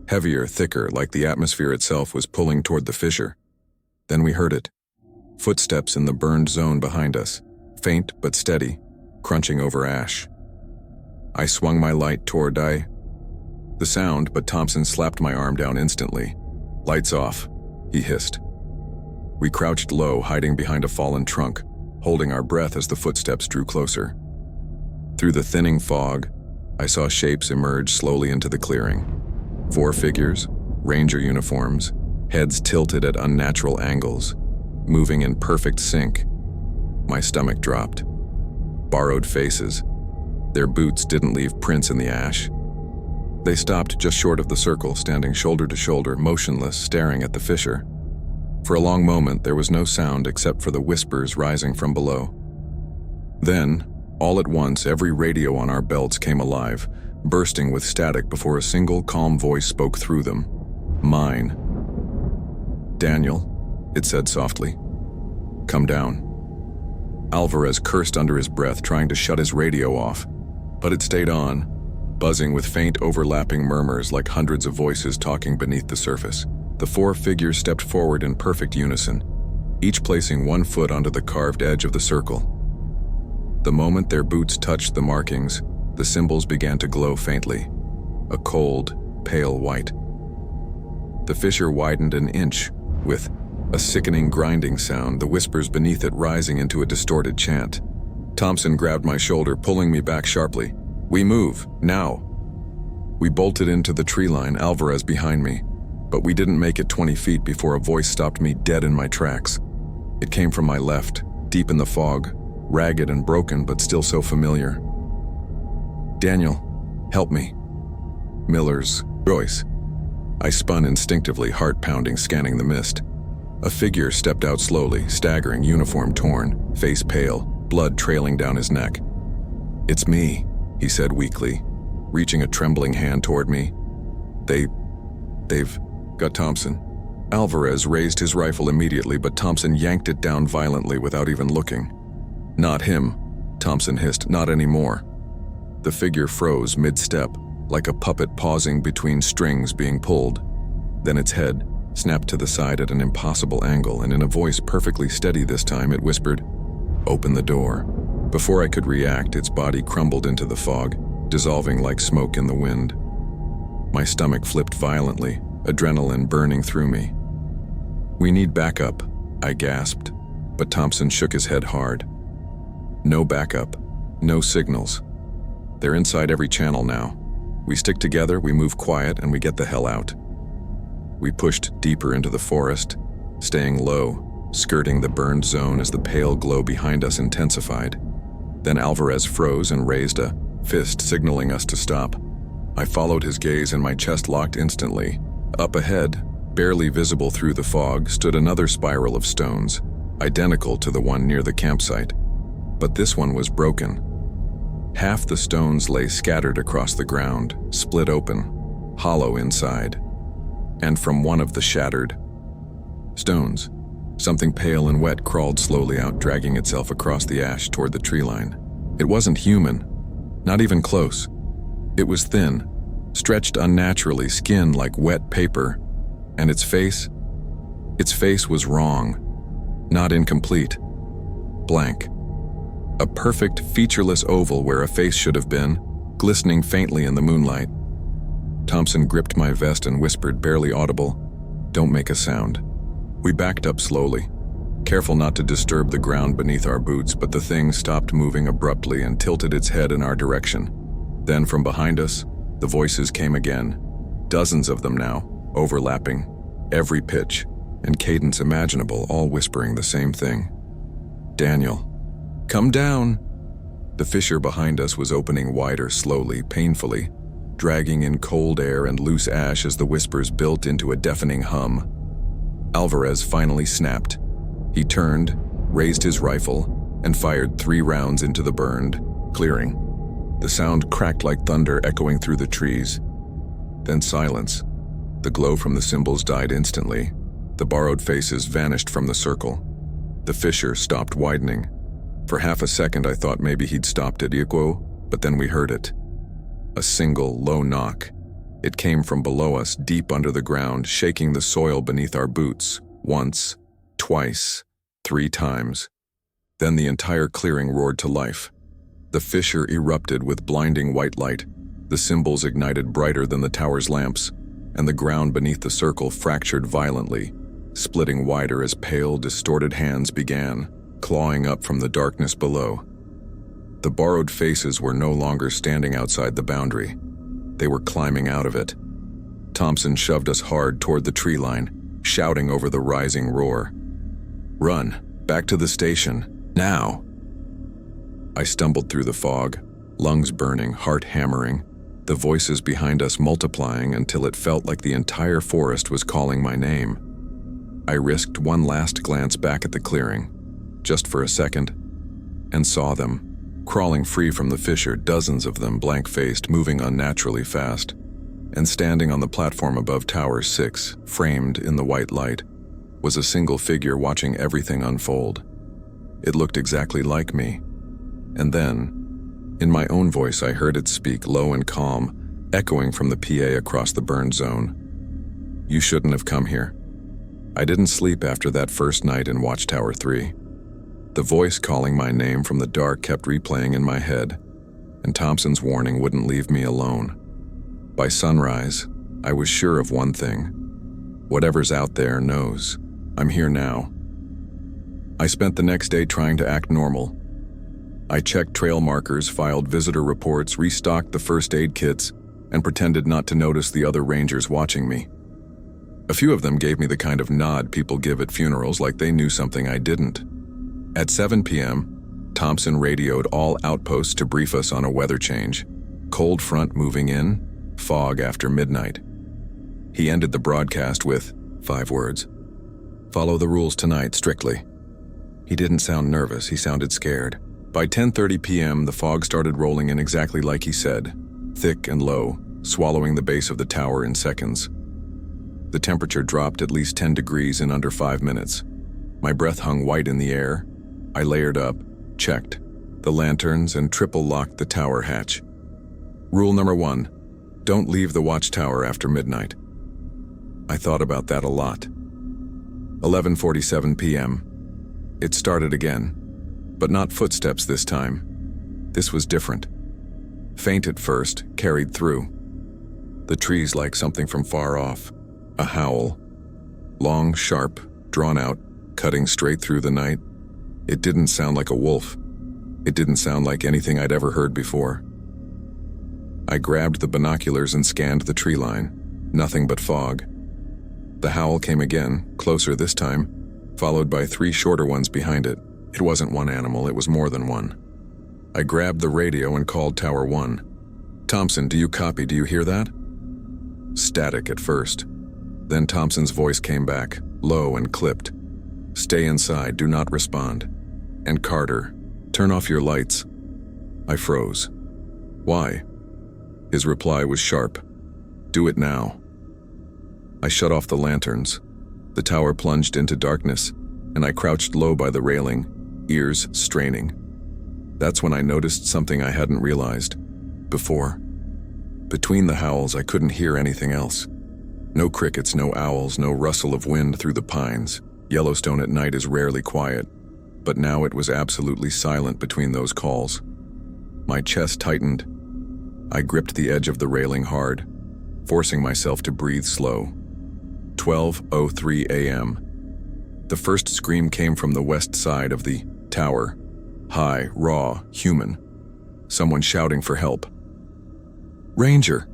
Heavier, thicker, like the atmosphere itself was pulling toward the fissure. Then we heard it. Footsteps in the burned zone behind us, faint but steady, crunching over ash. I swung my light toward the sound, but Thompson slapped my arm down instantly. "Lights off," he hissed. We crouched low, hiding behind a fallen trunk, holding our breath as the footsteps drew closer. Through the thinning fog, I saw shapes emerge slowly into the clearing. 4 figures, ranger uniforms, heads tilted at unnatural angles, moving in perfect sync. My stomach dropped. Borrowed faces. Their boots didn't leave prints in the ash. They stopped just short of the circle, standing shoulder to shoulder, motionless, staring at the fissure. For a long moment, there was no sound except for the whispers rising from below. Then, all at once, every radio on our belts came alive, bursting with static before a single calm voice spoke through them. Mine. "Daniel," it said softly. "Come down." Alvarez cursed under his breath, trying to shut his radio off, but it stayed on, buzzing with faint overlapping murmurs like hundreds of voices talking beneath the surface. The 4 figures stepped forward in perfect unison, each placing one foot onto the carved edge of the circle. The moment their boots touched the markings, the symbols began to glow faintly, a cold, pale white. The fissure widened an inch, with a sickening grinding sound, the whispers beneath it rising into a distorted chant. Thompson grabbed my shoulder, pulling me back sharply. "We move, now." We bolted into the tree line, Alvarez behind me, but we didn't make it 20 feet before a voice stopped me dead in my tracks. It came from my left, deep in the fog, ragged and broken but still so familiar. "Daniel, help me." Miller's voice. I spun instinctively, heart pounding, scanning the mist. A figure stepped out slowly, staggering, uniform torn, face pale, blood trailing down his neck. "It's me," he said weakly, reaching a trembling hand toward me. They've got Thompson." Alvarez raised his rifle immediately, but Thompson yanked it down violently without even looking. "Not him," Thompson hissed, "not anymore." The figure froze mid-step, like a puppet pausing between strings being pulled. Then its head snapped to the side at an impossible angle, and in a voice perfectly steady this time, it whispered, "Open the door." Before I could react, its body crumbled into the fog, dissolving like smoke in the wind. My stomach flipped violently, adrenaline burning through me. "We need backup," I gasped, but Thompson shook his head hard. "No backup, no signals. They're inside every channel now. We stick together, we move quiet, and we get the hell out." We pushed deeper into the forest, staying low, skirting the burned zone as the pale glow behind us intensified. Then Alvarez froze and raised a fist, signaling us to stop. I followed his gaze and my chest locked instantly. Up ahead, barely visible through the fog, stood another spiral of stones, identical to the one near the campsite. But this one was broken. Half the stones lay scattered across the ground, split open, hollow inside. And from one of the shattered stones, something pale and wet crawled slowly out, dragging itself across the ash toward the tree line. It wasn't human, not even close. It was thin, stretched unnaturally, skin like wet paper, and its face was wrong, not incomplete, blank. A perfect, featureless oval where a face should have been, glistening faintly in the moonlight. Thompson gripped my vest and whispered, barely audible, "Don't make a sound." We backed up slowly, careful not to disturb the ground beneath our boots, but the thing stopped moving abruptly and tilted its head in our direction. Then from behind us, the voices came again, dozens of them now, overlapping, every pitch and cadence imaginable, all whispering the same thing. "Daniel, come down." The fissure behind us was opening wider slowly, painfully, dragging in cold air and loose ash as the whispers built into a deafening hum. Alvarez finally snapped. He turned, raised his rifle, and fired 3 rounds into the burned clearing. The sound cracked like thunder, echoing through the trees. Then silence. The glow from the symbols died instantly. The borrowed faces vanished from the circle. The fissure stopped widening. For half a second I thought maybe he'd stopped at Equo, but then we heard it. A single, low knock. It came from below us, deep under the ground, shaking the soil beneath our boots. Once, twice, 3 times. Then the entire clearing roared to life. The fissure erupted with blinding white light. The symbols ignited brighter than the tower's lamps, and the ground beneath the circle fractured violently, splitting wider as pale, distorted hands began, clawing up from the darkness below. The borrowed faces were no longer standing outside the boundary. They were climbing out of it. Thompson shoved us hard toward the tree line, shouting over the rising roar. "Run, back to the station, now!" I stumbled through the fog, lungs burning, heart hammering, the voices behind us multiplying until it felt like the entire forest was calling my name. I risked one last glance back at the clearing, just for a second, and saw them, crawling free from the fissure, dozens of them blank-faced, moving unnaturally fast, and standing on the platform above Tower 6, framed in the white light, was a single figure watching everything unfold. It looked exactly like me. And then, in my own voice, I heard it speak, low and calm, echoing from the PA across the burn zone. "You shouldn't have come here. I didn't sleep after that first night in Watchtower 3. The voice calling my name from the dark kept replaying in my head, and Thompson's warning wouldn't leave me alone. By sunrise, I was sure of one thing. Whatever's out there knows. I'm here now. I spent the next day trying to act normal. I checked trail markers, filed visitor reports, restocked the first aid kits, and pretended not to notice the other rangers watching me. A few of them gave me the kind of nod people give at funerals, like they knew something I didn't. At 7 p.m., Thompson radioed all outposts to brief us on a weather change. Cold front moving in, fog after midnight. He ended the broadcast with 5 words. "Follow the rules tonight, strictly." He didn't sound nervous, he sounded scared. By 10:30 p.m., the fog started rolling in exactly like he said, thick and low, swallowing the base of the tower in seconds. The temperature dropped at least 10 degrees in under 5 minutes. My breath hung white in the air. I layered up, checked the lanterns, and triple-locked the tower hatch. Rule number 1, don't leave the watchtower after midnight. I thought about that a lot. 11:47 p.m. It started again, but not footsteps this time. This was different. Faint at first, carried through. The trees like something from far off. A howl. Long, sharp, drawn out, cutting straight through the night. It didn't sound like a wolf. It didn't sound like anything I'd ever heard before. I grabbed the binoculars and scanned the tree line. Nothing but fog. The howl came again, closer this time, followed by 3 shorter ones behind it. It wasn't one animal, it was more than one. I grabbed the radio and called Tower 1. "Thompson, do you copy? Do you hear that?" Static at first. Then Thompson's voice came back, low and clipped. "Stay inside, do not respond. And Carter, turn off your lights." I froze. "Why?" His reply was sharp. "Do it now." I shut off the lanterns. The tower plunged into darkness, and I crouched low by the railing, ears straining. That's when I noticed something I hadn't realized before. Between the howls, I couldn't hear anything else. No crickets, no owls, no rustle of wind through the pines. Yellowstone at night is rarely quiet, but now it was absolutely silent between those calls. My chest tightened. I gripped the edge of the railing hard, forcing myself to breathe slow. 12:03 a.m. The first scream came from the west side of the tower. High, raw, human. Someone shouting for help. "Ranger!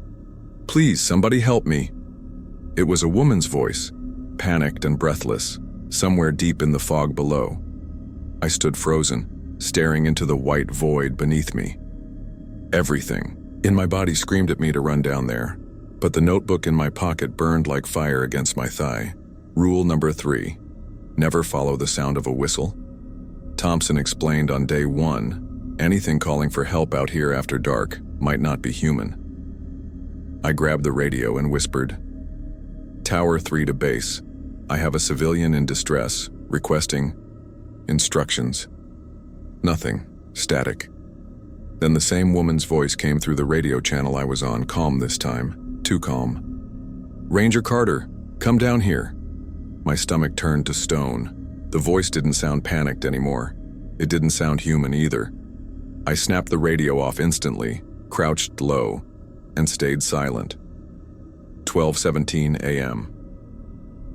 Please, somebody help me!" It was a woman's voice, panicked and breathless, somewhere deep in the fog below. I stood frozen, staring into the white void beneath me. Everything in my body screamed at me to run down there, but the notebook in my pocket burned like fire against my thigh. Rule number 3, never follow the sound of a whistle. Thompson explained on day 1, anything calling for help out here after dark might not be human. I grabbed the radio and whispered, "Tower 3 to base. I have a civilian in distress, requesting instructions." Nothing. Static. Then the same woman's voice came through the radio channel I was on, calm this time. Too calm. "Ranger Carter, come down here." My stomach turned to stone. The voice didn't sound panicked anymore. It didn't sound human either. I snapped the radio off instantly, crouched low, and stayed silent. 12:17 a.m.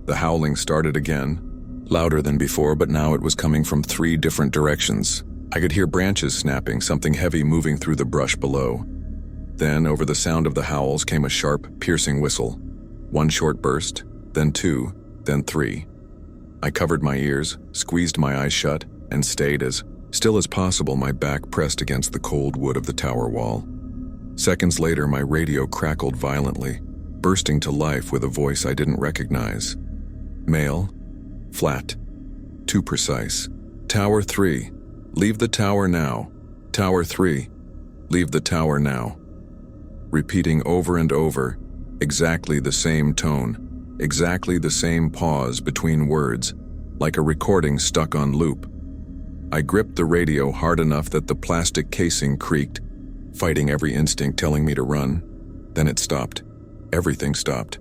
The howling started again, louder than before, but now it was coming from 3 different directions. I could hear branches snapping, something heavy moving through the brush below. Then, over the sound of the howls, came a sharp, piercing whistle. 1 short burst, then 2, then 3. I covered my ears, squeezed my eyes shut, and stayed as still as possible, my back pressed against the cold wood of the tower wall. Seconds later, my radio crackled violently, bursting to life with a voice I didn't recognize. Male, flat, too precise. "Tower 3, leave the tower now. Tower 3, leave the tower now." Repeating over and over, exactly the same tone, exactly the same pause between words, like a recording stuck on loop. I gripped the radio hard enough that the plastic casing creaked, fighting every instinct telling me to run. Then it stopped. Everything stopped.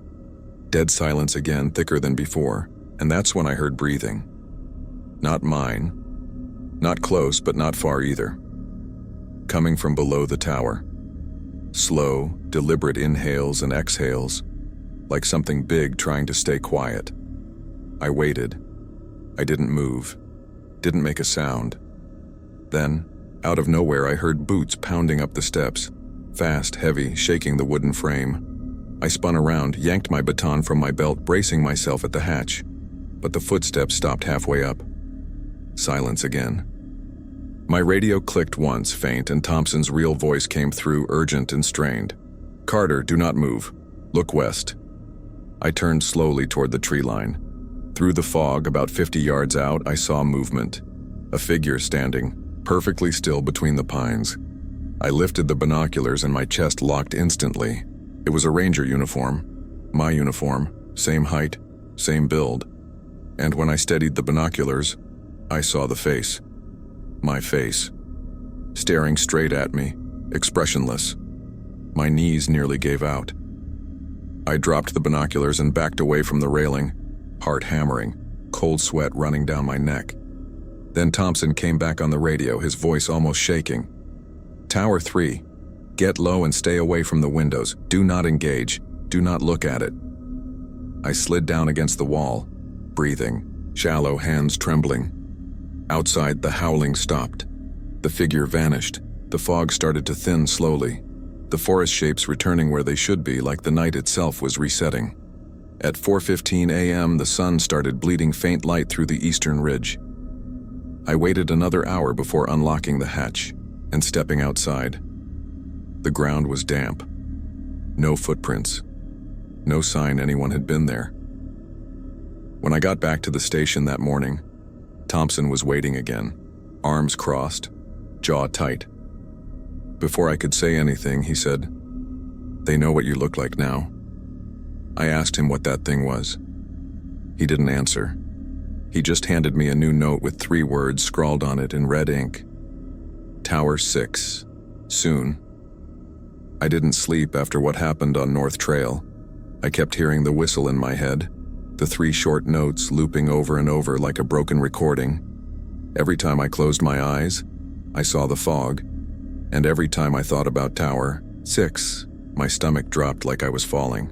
Dead silence again, thicker than before, and that's when I heard breathing. Not mine. Not close, but not far either. Coming from below the tower. Slow, deliberate inhales and exhales, like something big trying to stay quiet. I waited. I didn't move. Didn't make a sound. Then, out of nowhere, I heard boots pounding up the steps, fast, heavy, shaking the wooden frame. I spun around, yanked my baton from my belt, bracing myself at the hatch, but the footsteps stopped halfway up. Silence again. My radio clicked once, faint, and Thompson's real voice came through, urgent and strained. "Carter, do not move. Look west." I turned slowly toward the tree line. Through the fog, about 50 yards out, I saw movement. A figure standing, perfectly still between the pines. I lifted the binoculars and my chest locked instantly. It was a ranger uniform. My uniform, same height, same build. And when I steadied the binoculars, I saw the face. My face. Staring straight at me, expressionless. My knees nearly gave out. I dropped the binoculars and backed away from the railing, heart hammering, cold sweat running down my neck. Then Thompson came back on the radio, his voice almost shaking. "Tower 3, get low and stay away from the windows. Do not engage. Do not look at it." I slid down against the wall, breathing, shallow, hands trembling. Outside, the howling stopped. The figure vanished. The fog started to thin slowly, the forest shapes returning where they should be, like the night itself was resetting. At 4:15 a.m., the sun started bleeding faint light through the eastern ridge. I waited another hour before unlocking the hatch and stepping outside. The ground was damp. No footprints. No sign anyone had been there. When I got back to the station that morning, Thompson was waiting again, arms crossed, jaw tight. Before I could say anything, he said, "They know what you look like now." I asked him what that thing was. He didn't answer. He just handed me a new note with 3 words scrawled on it in red ink. Tower 6. Soon. I didn't sleep after what happened on North Trail. I kept hearing the whistle in my head, the 3 short notes looping over and over like a broken recording. Every time I closed my eyes, I saw the fog, and every time I thought about Tower 6, my stomach dropped like I was falling.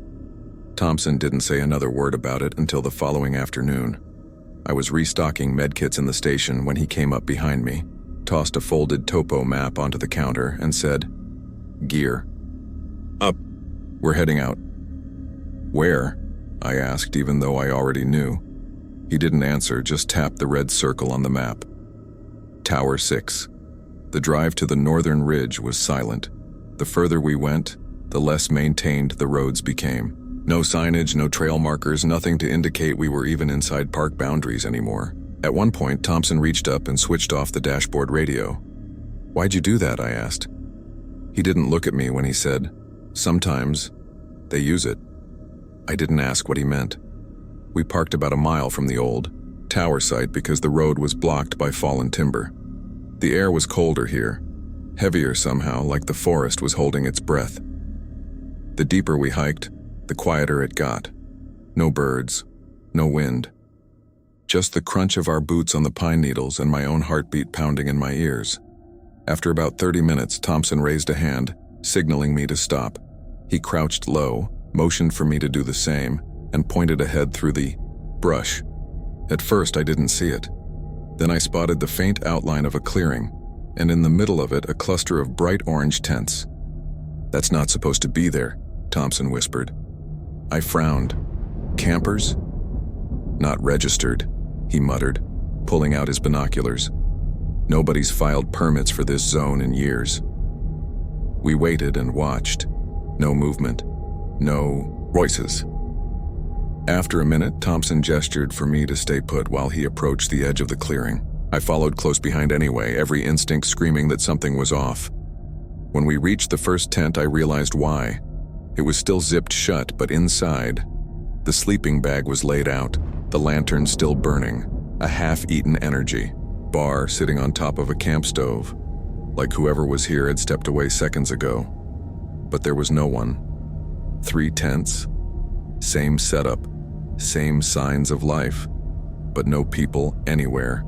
Thompson didn't say another word about it until the following afternoon. I was restocking medkits in the station when he came up behind me, tossed a folded topo map onto the counter, and said, "Gear. Up. We're heading out." "Where?" I asked, even though I already knew. He didn't answer, just tapped the red circle on the map. Tower 6. The drive to the northern ridge was silent. The further we went, the less maintained the roads became. No signage, no trail markers, nothing to indicate we were even inside park boundaries anymore. At one point, Thompson reached up and switched off the dashboard radio. "Why'd you do that?" I asked. He didn't look at me when he said, "Sometimes they use it." I didn't ask what he meant. We parked about a mile from the old tower site because the road was blocked by fallen timber. The air was colder here, heavier somehow, like the forest was holding its breath. The deeper we hiked, the quieter it got. No birds, no wind. Just the crunch of our boots on the pine needles and my own heartbeat pounding in my ears. After about 30 minutes, Thompson raised a hand, signaling me to stop. He crouched low, motioned for me to do the same, and pointed ahead through the brush. At first, I didn't see it. Then I spotted the faint outline of a clearing, and in the middle of it, a cluster of bright orange tents. "That's not supposed to be there," Thompson whispered. I frowned. "Campers?" "Not registered," he muttered, pulling out his binoculars. "Nobody's filed permits for this zone in years." We waited and watched. No movement. No voices. After a minute, Thompson gestured for me to stay put while he approached the edge of the clearing. I followed close behind anyway, every instinct screaming that something was off. When we reached the first tent, I realized why. It was still zipped shut, but inside, the sleeping bag was laid out, the lantern still burning, a half-eaten energy bar sitting on top of a camp stove, like whoever was here had stepped away seconds ago. But there was no one. 3 tents, same setup, same signs of life, but no people anywhere.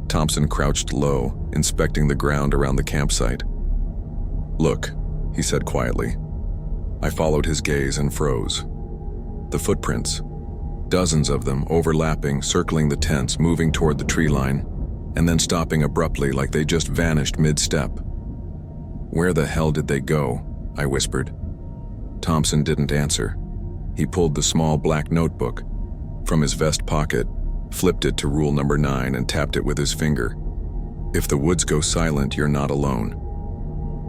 Thompson crouched low, inspecting the ground around the campsite. "Look," he said quietly. I followed his gaze and froze. The footprints. Dozens of them, overlapping, circling the tents, moving toward the tree line, and then stopping abruptly like they just vanished mid-step. "Where the hell did they go?" I whispered. Thompson didn't answer. He pulled the small black notebook from his vest pocket, flipped it to rule number 9 and tapped it with his finger. "If the woods go silent, you're not alone."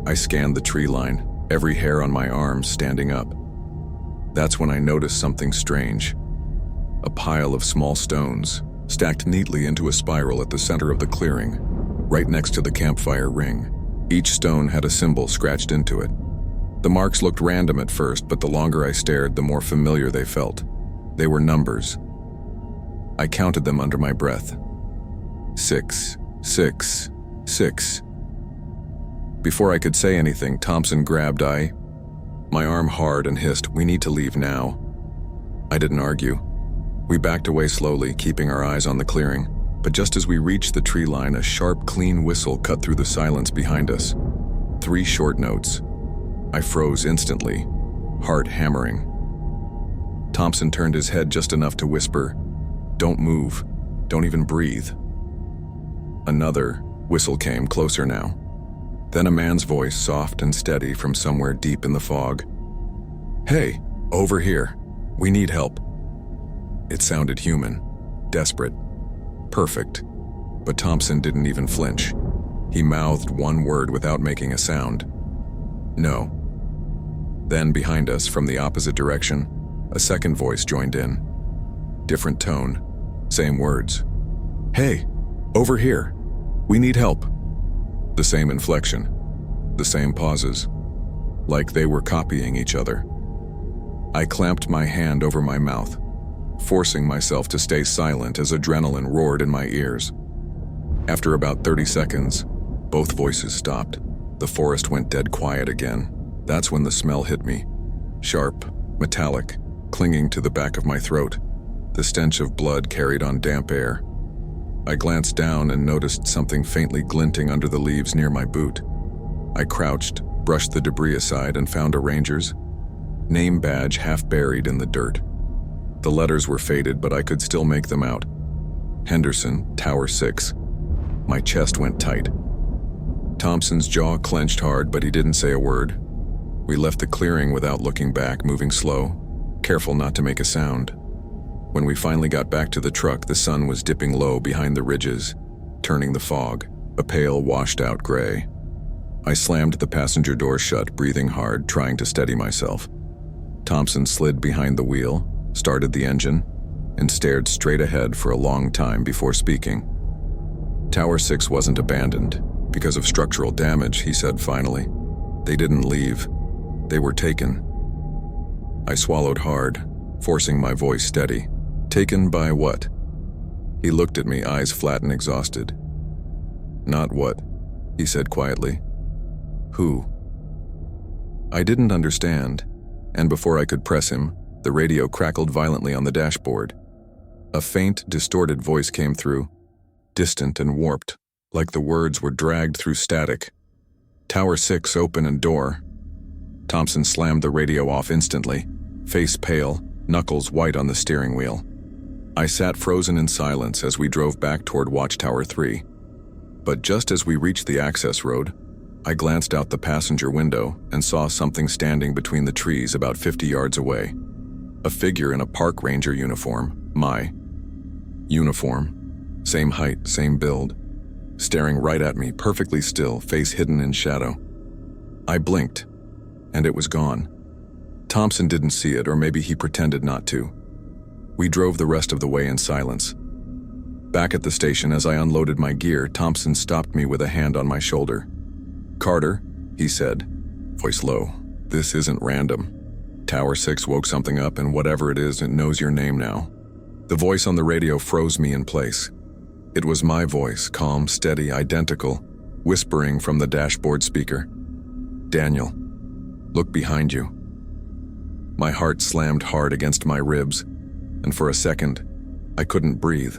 I scanned the tree line, every hair on my arm standing up. That's when I noticed something strange. A pile of small stones, stacked neatly into a spiral at the center of the clearing, right next to the campfire ring. Each stone had a symbol scratched into it. The marks looked random at first, but the longer I stared, the more familiar they felt. They were numbers. I counted them under my breath. 6, 6, 6. Before I could say anything, Thompson grabbed my arm hard and hissed, "We need to leave now." I didn't argue. We backed away slowly, keeping our eyes on the clearing. But just as we reached the tree line, a sharp, clean whistle cut through the silence behind us. 3 short notes. I froze instantly, heart hammering. Thompson turned his head just enough to whisper, "Don't move. Don't even breathe." Another whistle came, closer now. Then a man's voice, soft and steady from somewhere deep in the fog. "Hey, over here. We need help." It sounded human, desperate, perfect. But Thompson didn't even flinch. He mouthed one word without making a sound. "No." Then behind us, from the opposite direction, a second voice joined in. Different tone, same words. "Hey, over here. We need help." The same inflection, the same pauses, like they were copying each other. I clamped my hand over my mouth, forcing myself to stay silent as adrenaline roared in my ears. After about 30 seconds, both voices stopped. The forest went dead quiet again. That's when the smell hit me. Sharp, metallic, clinging to the back of my throat. The stench of blood carried on damp air. I glanced down and noticed something faintly glinting under the leaves near my boot. I crouched, brushed the debris aside, and found a ranger's name badge half buried in the dirt. The letters were faded, but I could still make them out. Henderson, Tower 6. My chest went tight. Thompson's jaw clenched hard, but he didn't say a word. We left the clearing without looking back, moving slow, careful not to make a sound. When we finally got back to the truck, the sun was dipping low behind the ridges, turning the fog, a pale, washed-out gray. I slammed the passenger door shut, breathing hard, trying to steady myself. Thompson slid behind the wheel, started the engine, and stared straight ahead for a long time before speaking. "Tower 6 wasn't abandoned because of structural damage," he said finally. "They didn't leave. They were taken." I swallowed hard, forcing my voice steady. "Taken by what?" He looked at me, eyes flat and exhausted. Not what? He said quietly. Who? I didn't understand, and before I could press him, the radio crackled violently on the dashboard. A faint, distorted voice came through, distant and warped, like the words were dragged through static. Tower 6, open and door. Thompson slammed the radio off instantly, face pale, knuckles white on the steering wheel. I sat frozen in silence as we drove back toward Watchtower 3. But just as we reached the access road, I glanced out the passenger window and saw something standing between the trees about 50 yards away. A figure in a park ranger uniform, my uniform, same height, same build, staring right at me, perfectly still, face hidden in shadow. I blinked, and it was gone. Thompson didn't see it, or maybe he pretended not to. We drove the rest of the way in silence. Back at the station, as I unloaded my gear, Thompson stopped me with a hand on my shoulder. "Carter," he said, voice low, "this isn't random. Tower 6 woke something up, and whatever it is, it knows your name now." The voice on the radio froze me in place. It was my voice, calm, steady, identical, whispering from the dashboard speaker. "Daniel, look behind you." My heart slammed hard against my ribs, and for a second, I couldn't breathe.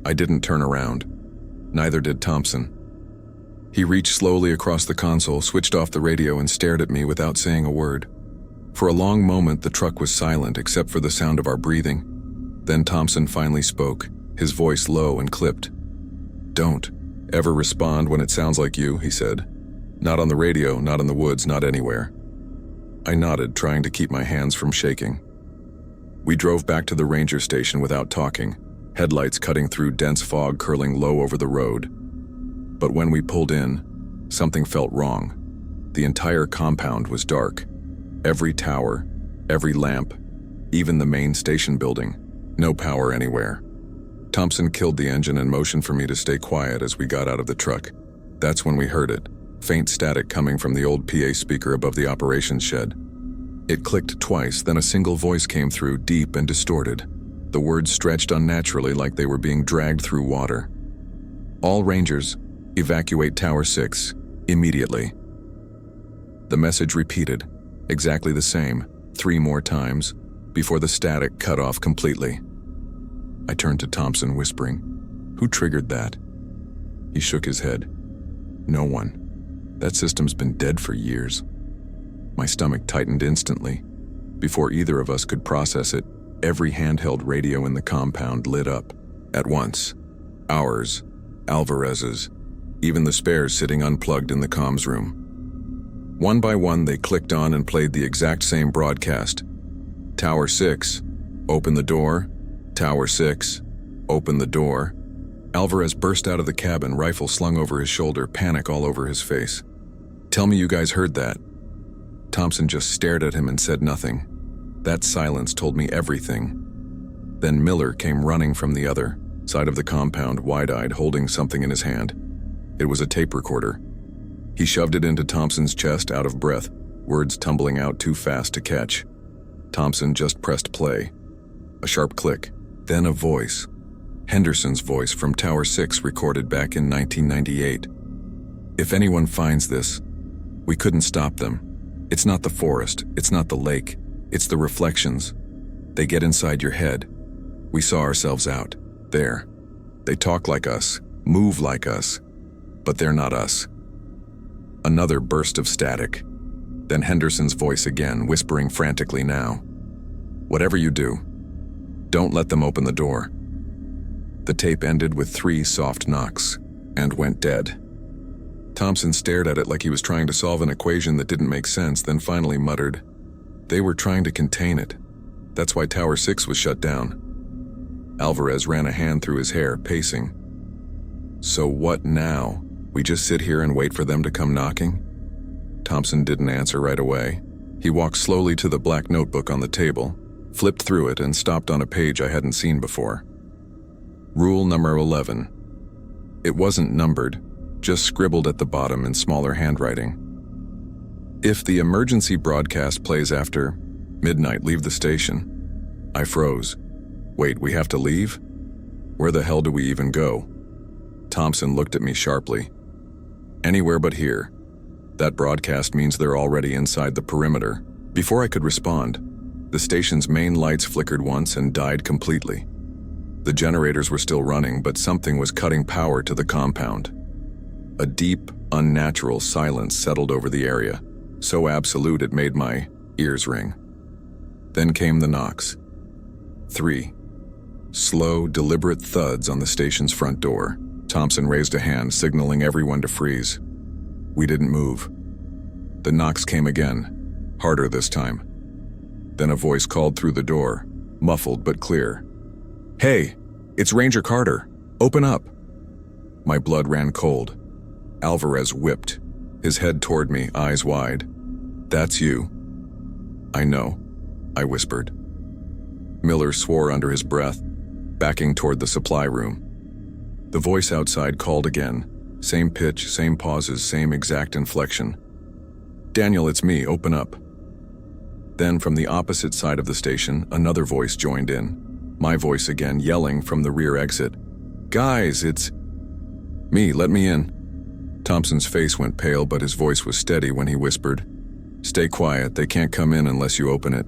I didn't turn around. Neither did Thompson. He reached slowly across the console, switched off the radio, and stared at me without saying a word. For a long moment, the truck was silent except for the sound of our breathing. Then Thompson finally spoke, his voice low and clipped. "Don't ever respond when it sounds like you," he said. "Not on the radio, not in the woods, not anywhere." I nodded, trying to keep my hands from shaking. We drove back to the ranger station without talking, headlights cutting through dense fog curling low over the road. But when we pulled in, something felt wrong. The entire compound was dark. Every tower, every lamp, even the main station building. No power anywhere. Thompson killed the engine and motioned for me to stay quiet as we got out of the truck. That's when we heard it, faint static coming from the old PA speaker above the operations shed. It clicked twice, then a single voice came through, deep and distorted. The words stretched unnaturally like they were being dragged through water. "All Rangers, evacuate Tower 6, immediately." The message repeated, exactly the same, 3 more times, before the static cut off completely. I turned to Thompson, whispering, "Who triggered that?" He shook his head. "No one. That system's been dead for years." My stomach tightened instantly. Before either of us could process it, every handheld radio in the compound lit up. At once. Ours, Alvarez's, even the spares sitting unplugged in the comms room. One by one, they clicked on and played the exact same broadcast. "Tower 6, open the door. Tower 6, open the door." Alvarez burst out of the cabin, rifle slung over his shoulder, panic all over his face. "Tell me you guys heard that." Thompson just stared at him and said nothing. That silence told me everything. Then Miller came running from the other side of the compound, wide-eyed, holding something in his hand. It was a tape recorder. He shoved it into Thompson's chest, out of breath, words tumbling out too fast to catch. Thompson just pressed play. A sharp click, then a voice. Henderson's voice from Tower 6, recorded back in 1998. "If anyone finds this, we couldn't stop them. It's not the forest, it's not the lake, it's the reflections. They get inside your head. We saw ourselves out there. They talk like us, move like us, but they're not us." Another burst of static. Then Henderson's voice again, whispering frantically now. "Whatever you do, don't let them open the door." The tape ended with 3 soft knocks and went dead. Thompson stared at it like he was trying to solve an equation that didn't make sense, then finally muttered, "They were trying to contain it. That's why Tower 6 was shut down." Alvarez ran a hand through his hair, pacing. "So what now? We just sit here and wait for them to come knocking?" Thompson didn't answer right away. He walked slowly to the black notebook on the table, flipped through it, and stopped on a page I hadn't seen before. Rule number 11. It wasn't numbered, just scribbled at the bottom in smaller handwriting. "If the emergency broadcast plays after midnight, leave the station." I froze. "Wait, we have to leave? Where the hell do we even go?" Thompson looked at me sharply. Anywhere but here. That broadcast means they're already inside the perimeter. Before I could respond, the station's main lights flickered once and died completely. The generators were still running, but something was cutting power to the compound. A deep, unnatural silence settled over the area, so absolute it made my ears ring. Then came the knocks. 3. Slow, deliberate thuds on the station's front door. Thompson raised a hand, signaling everyone to freeze. We didn't move. The knocks came again, harder this time. Then a voice called through the door, muffled but clear. "Hey, it's Ranger Carter. Open up." My blood ran cold. Alvarez whipped, his head toward me, eyes wide. "That's you." "I know," I whispered. Miller swore under his breath, backing toward the supply room. The voice outside called again, same pitch, same pauses, same exact inflection. "Daniel, it's me, open up." Then from the opposite side of the station, another voice joined in. My voice again, yelling from the rear exit. "Guys, it's me, let me in." Thompson's face went pale, but his voice was steady when he whispered, "Stay quiet, they can't come in unless you open it."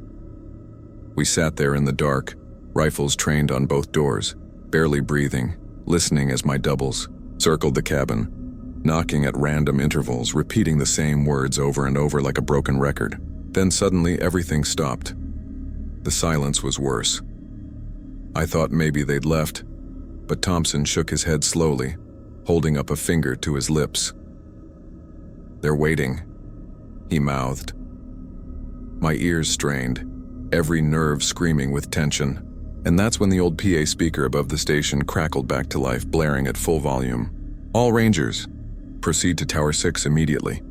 We sat there in the dark, rifles trained on both doors, barely breathing, listening as my doubles circled the cabin, knocking at random intervals, repeating the same words over and over like a broken record. Then suddenly everything stopped. The silence was worse. I thought maybe they'd left, but Thompson shook his head slowly, holding up a finger to his lips. "They're waiting," he mouthed. My ears strained, every nerve screaming with tension, and that's when the old PA speaker above the station crackled back to life, blaring at full volume. "All Rangers, proceed to Tower 6 immediately."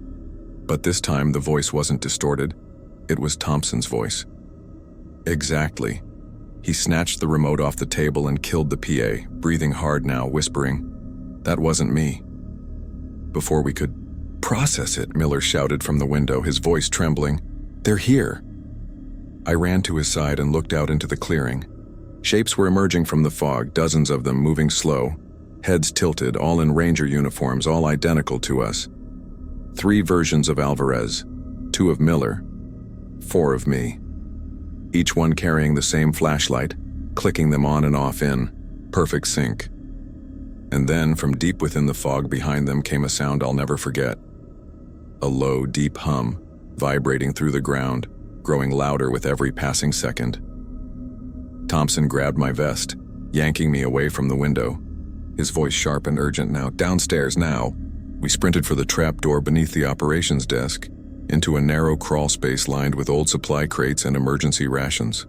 But this time the voice wasn't distorted. It was Thompson's voice. Exactly. He snatched the remote off the table and killed the PA, breathing hard now, whispering, "That wasn't me." Before we could process it, Miller shouted from the window, his voice trembling, "They're here." I ran to his side and looked out into the clearing. Shapes were emerging from the fog, dozens of them moving slow, heads tilted, all in Ranger uniforms, all identical to us. 3 versions of Alvarez, 2 of Miller, 4 of me. Each one carrying the same flashlight, clicking them on and off in perfect sync. And then, from deep within the fog behind them came a sound I'll never forget. A low, deep hum, vibrating through the ground, growing louder with every passing second. Thompson grabbed my vest, yanking me away from the window. His voice sharp and urgent now, "Downstairs now." We sprinted for the trapdoor beneath the operations desk, into a narrow crawl space lined with old supply crates and emergency rations.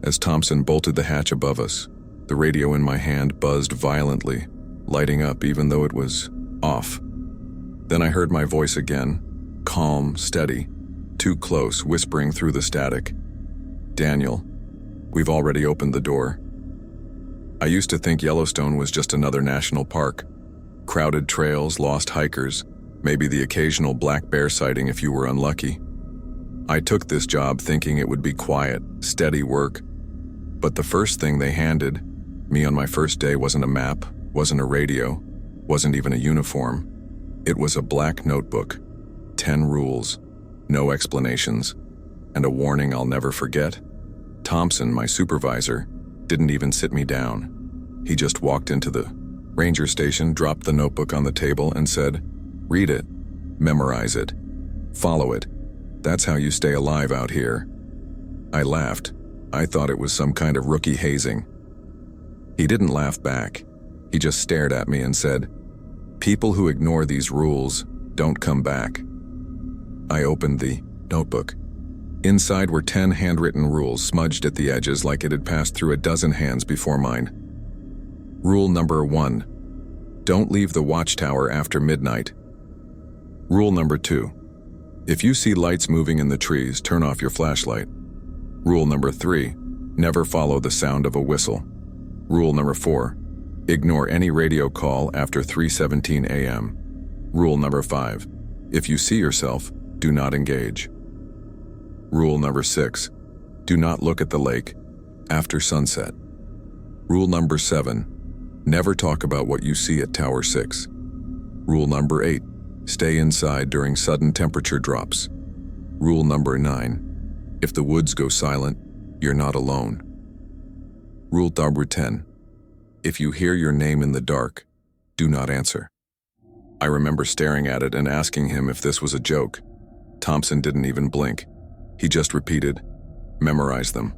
As Thompson bolted the hatch above us, the radio in my hand buzzed violently, lighting up even though it was off. Then I heard my voice again, calm, steady, too close, whispering through the static. "Daniel, we've already opened the door." I used to think Yellowstone was just another national park. Crowded trails, lost hikers, maybe the occasional black bear sighting if you were unlucky. I took this job thinking it would be quiet, steady work. But the first thing they handed me on my first day wasn't a map, wasn't a radio, wasn't even a uniform. It was a black notebook, 10 rules, no explanations, and a warning I'll never forget. Thompson, my supervisor, didn't even sit me down. He just walked into the ranger station, dropped the notebook on the table, and said, "Read it, memorize it, follow it. That's how you stay alive out here." I laughed. I thought it was some kind of rookie hazing. He didn't laugh back. He just stared at me and said, "People who ignore these rules don't come back." I opened the notebook. Inside were 10 handwritten rules, smudged at the edges like it had passed through a dozen hands before mine. Rule number 1, don't leave the watchtower after midnight. Rule number 2, if you see lights moving in the trees, turn off your flashlight. Rule number 3, never follow the sound of a whistle. Rule number 4, ignore any radio call after 3:17 a.m. Rule number 5, if you see yourself, do not engage. Rule number 6, do not look at the lake after sunset. Rule number 7, Never talk about what you see at Tower 6. Rule number 8. Stay inside during sudden temperature drops. Rule number 9. If the woods go silent, you're not alone. Rule number 10. If you hear your name in the dark, do not answer. I remember staring at it and asking him if this was a joke. Thompson didn't even blink. He just repeated, "Memorize them."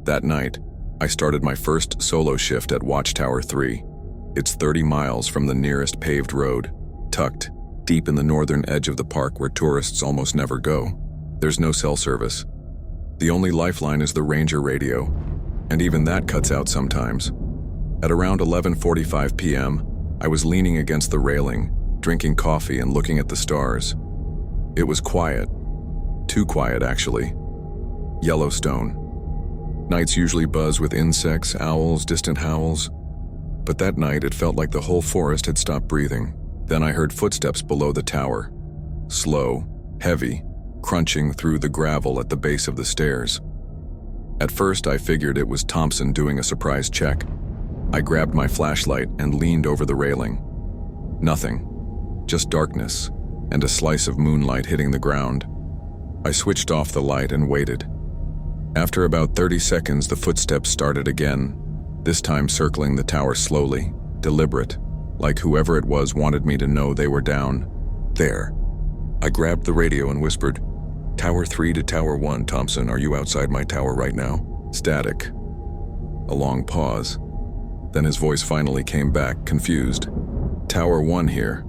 That night, I started my first solo shift at Watchtower 3. It's 30 miles from the nearest paved road, tucked deep in the northern edge of the park where tourists almost never go. There's no cell service. The only lifeline is the ranger radio, and even that cuts out sometimes. At around 11:45 p.m., I was leaning against the railing, drinking coffee and looking at the stars. It was quiet. Too quiet, actually. Yellowstone. Nights usually buzz with insects, owls, distant howls. But that night, it felt like the whole forest had stopped breathing. Then I heard footsteps below the tower. Slow, heavy, crunching through the gravel at the base of the stairs. At first, I figured it was Thompson doing a surprise check. I grabbed my flashlight and leaned over the railing. Nothing. Just darkness and a slice of moonlight hitting the ground. I switched off the light and waited. After about 30 seconds, the footsteps started again, this time circling the tower slowly, deliberate, like whoever it was wanted me to know they were down there. I grabbed the radio and whispered, "Tower 3 to Tower 1, Thompson, are you outside my tower right now?" Static. A long pause. Then his voice finally came back, confused. "Tower 1 here.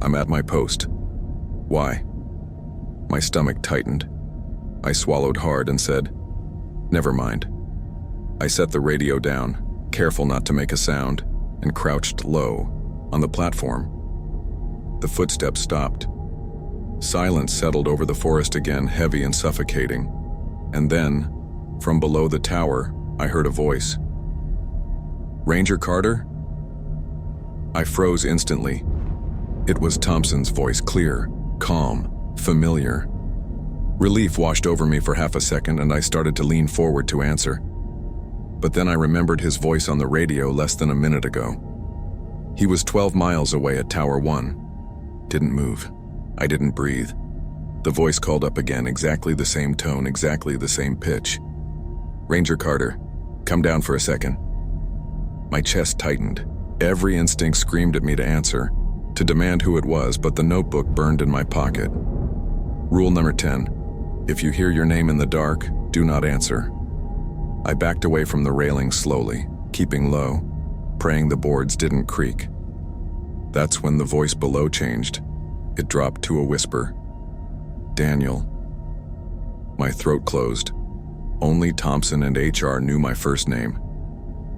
I'm at my post." "Why?" My stomach tightened. I swallowed hard and said, "Never mind." I set the radio down, careful not to make a sound, and crouched low, on the platform. The footsteps stopped. Silence settled over the forest again, heavy and suffocating. And then, from below the tower, I heard a voice. "Ranger Carter?" I froze instantly. It was Thompson's voice, clear, calm, familiar. Relief washed over me for half a second, and I started to lean forward to answer. But then I remembered his voice on the radio less than a minute ago. He was 12 miles away at Tower 1. Didn't move. I didn't breathe. The voice called up again, exactly the same tone, exactly the same pitch. "Ranger Carter, come down for a second." My chest tightened. Every instinct screamed at me to answer, to demand who it was, but the notebook burned in my pocket. Rule number 10. If you hear your name in the dark, do not answer. I backed away from the railing slowly, keeping low, praying the boards didn't creak. That's when the voice below changed. It dropped to a whisper. "Daniel." My throat closed. Only Thompson and HR knew my first name.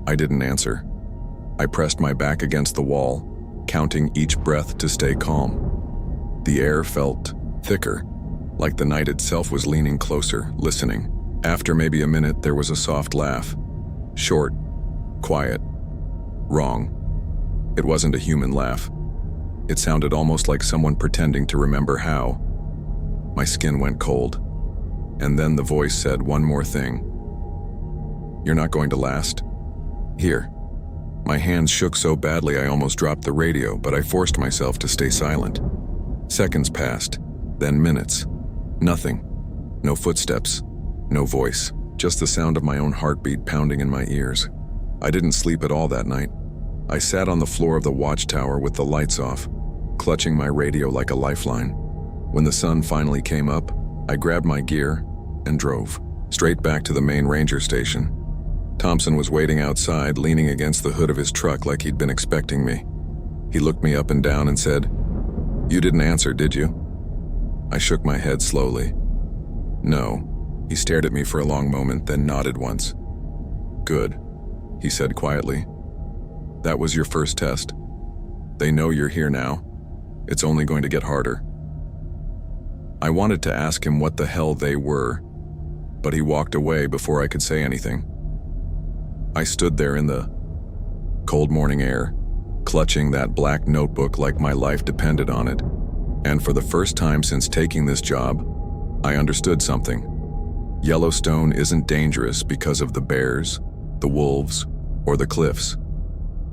I didn't answer. I pressed my back against the wall, counting each breath to stay calm. The air felt thicker, like the night itself was leaning closer, listening. After maybe a minute, there was a soft laugh. Short, quiet, wrong. It wasn't a human laugh. It sounded almost like someone pretending to remember how. My skin went cold. And then the voice said one more thing. "You're not going to last. Here." My hands shook so badly I almost dropped the radio, but I forced myself to stay silent. Seconds passed, then minutes. Nothing. No footsteps. No voice. Just the sound of my own heartbeat pounding in my ears. I didn't sleep at all that night. I sat on the floor of the watchtower with the lights off, clutching my radio like a lifeline. When the sun finally came up, I grabbed my gear and drove straight back to the main ranger station. Thompson was waiting outside, leaning against the hood of his truck like he'd been expecting me. He looked me up and down and said, "You didn't answer, did you?" I shook my head slowly. "No." He stared at me for a long moment, then nodded once. "Good," he said quietly. "That was your first test. They know you're here now. It's only going to get harder." I wanted to ask him what the hell they were, but he walked away before I could say anything. I stood there in the cold morning air, clutching that black notebook like my life depended on it. And for the first time since taking this job, I understood something. Yellowstone isn't dangerous because of the bears, the wolves, or the cliffs.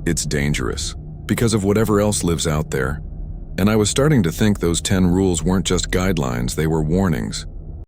It's dangerous, because of whatever else lives out there. And I was starting to think those 10 rules weren't just guidelines, they were warnings.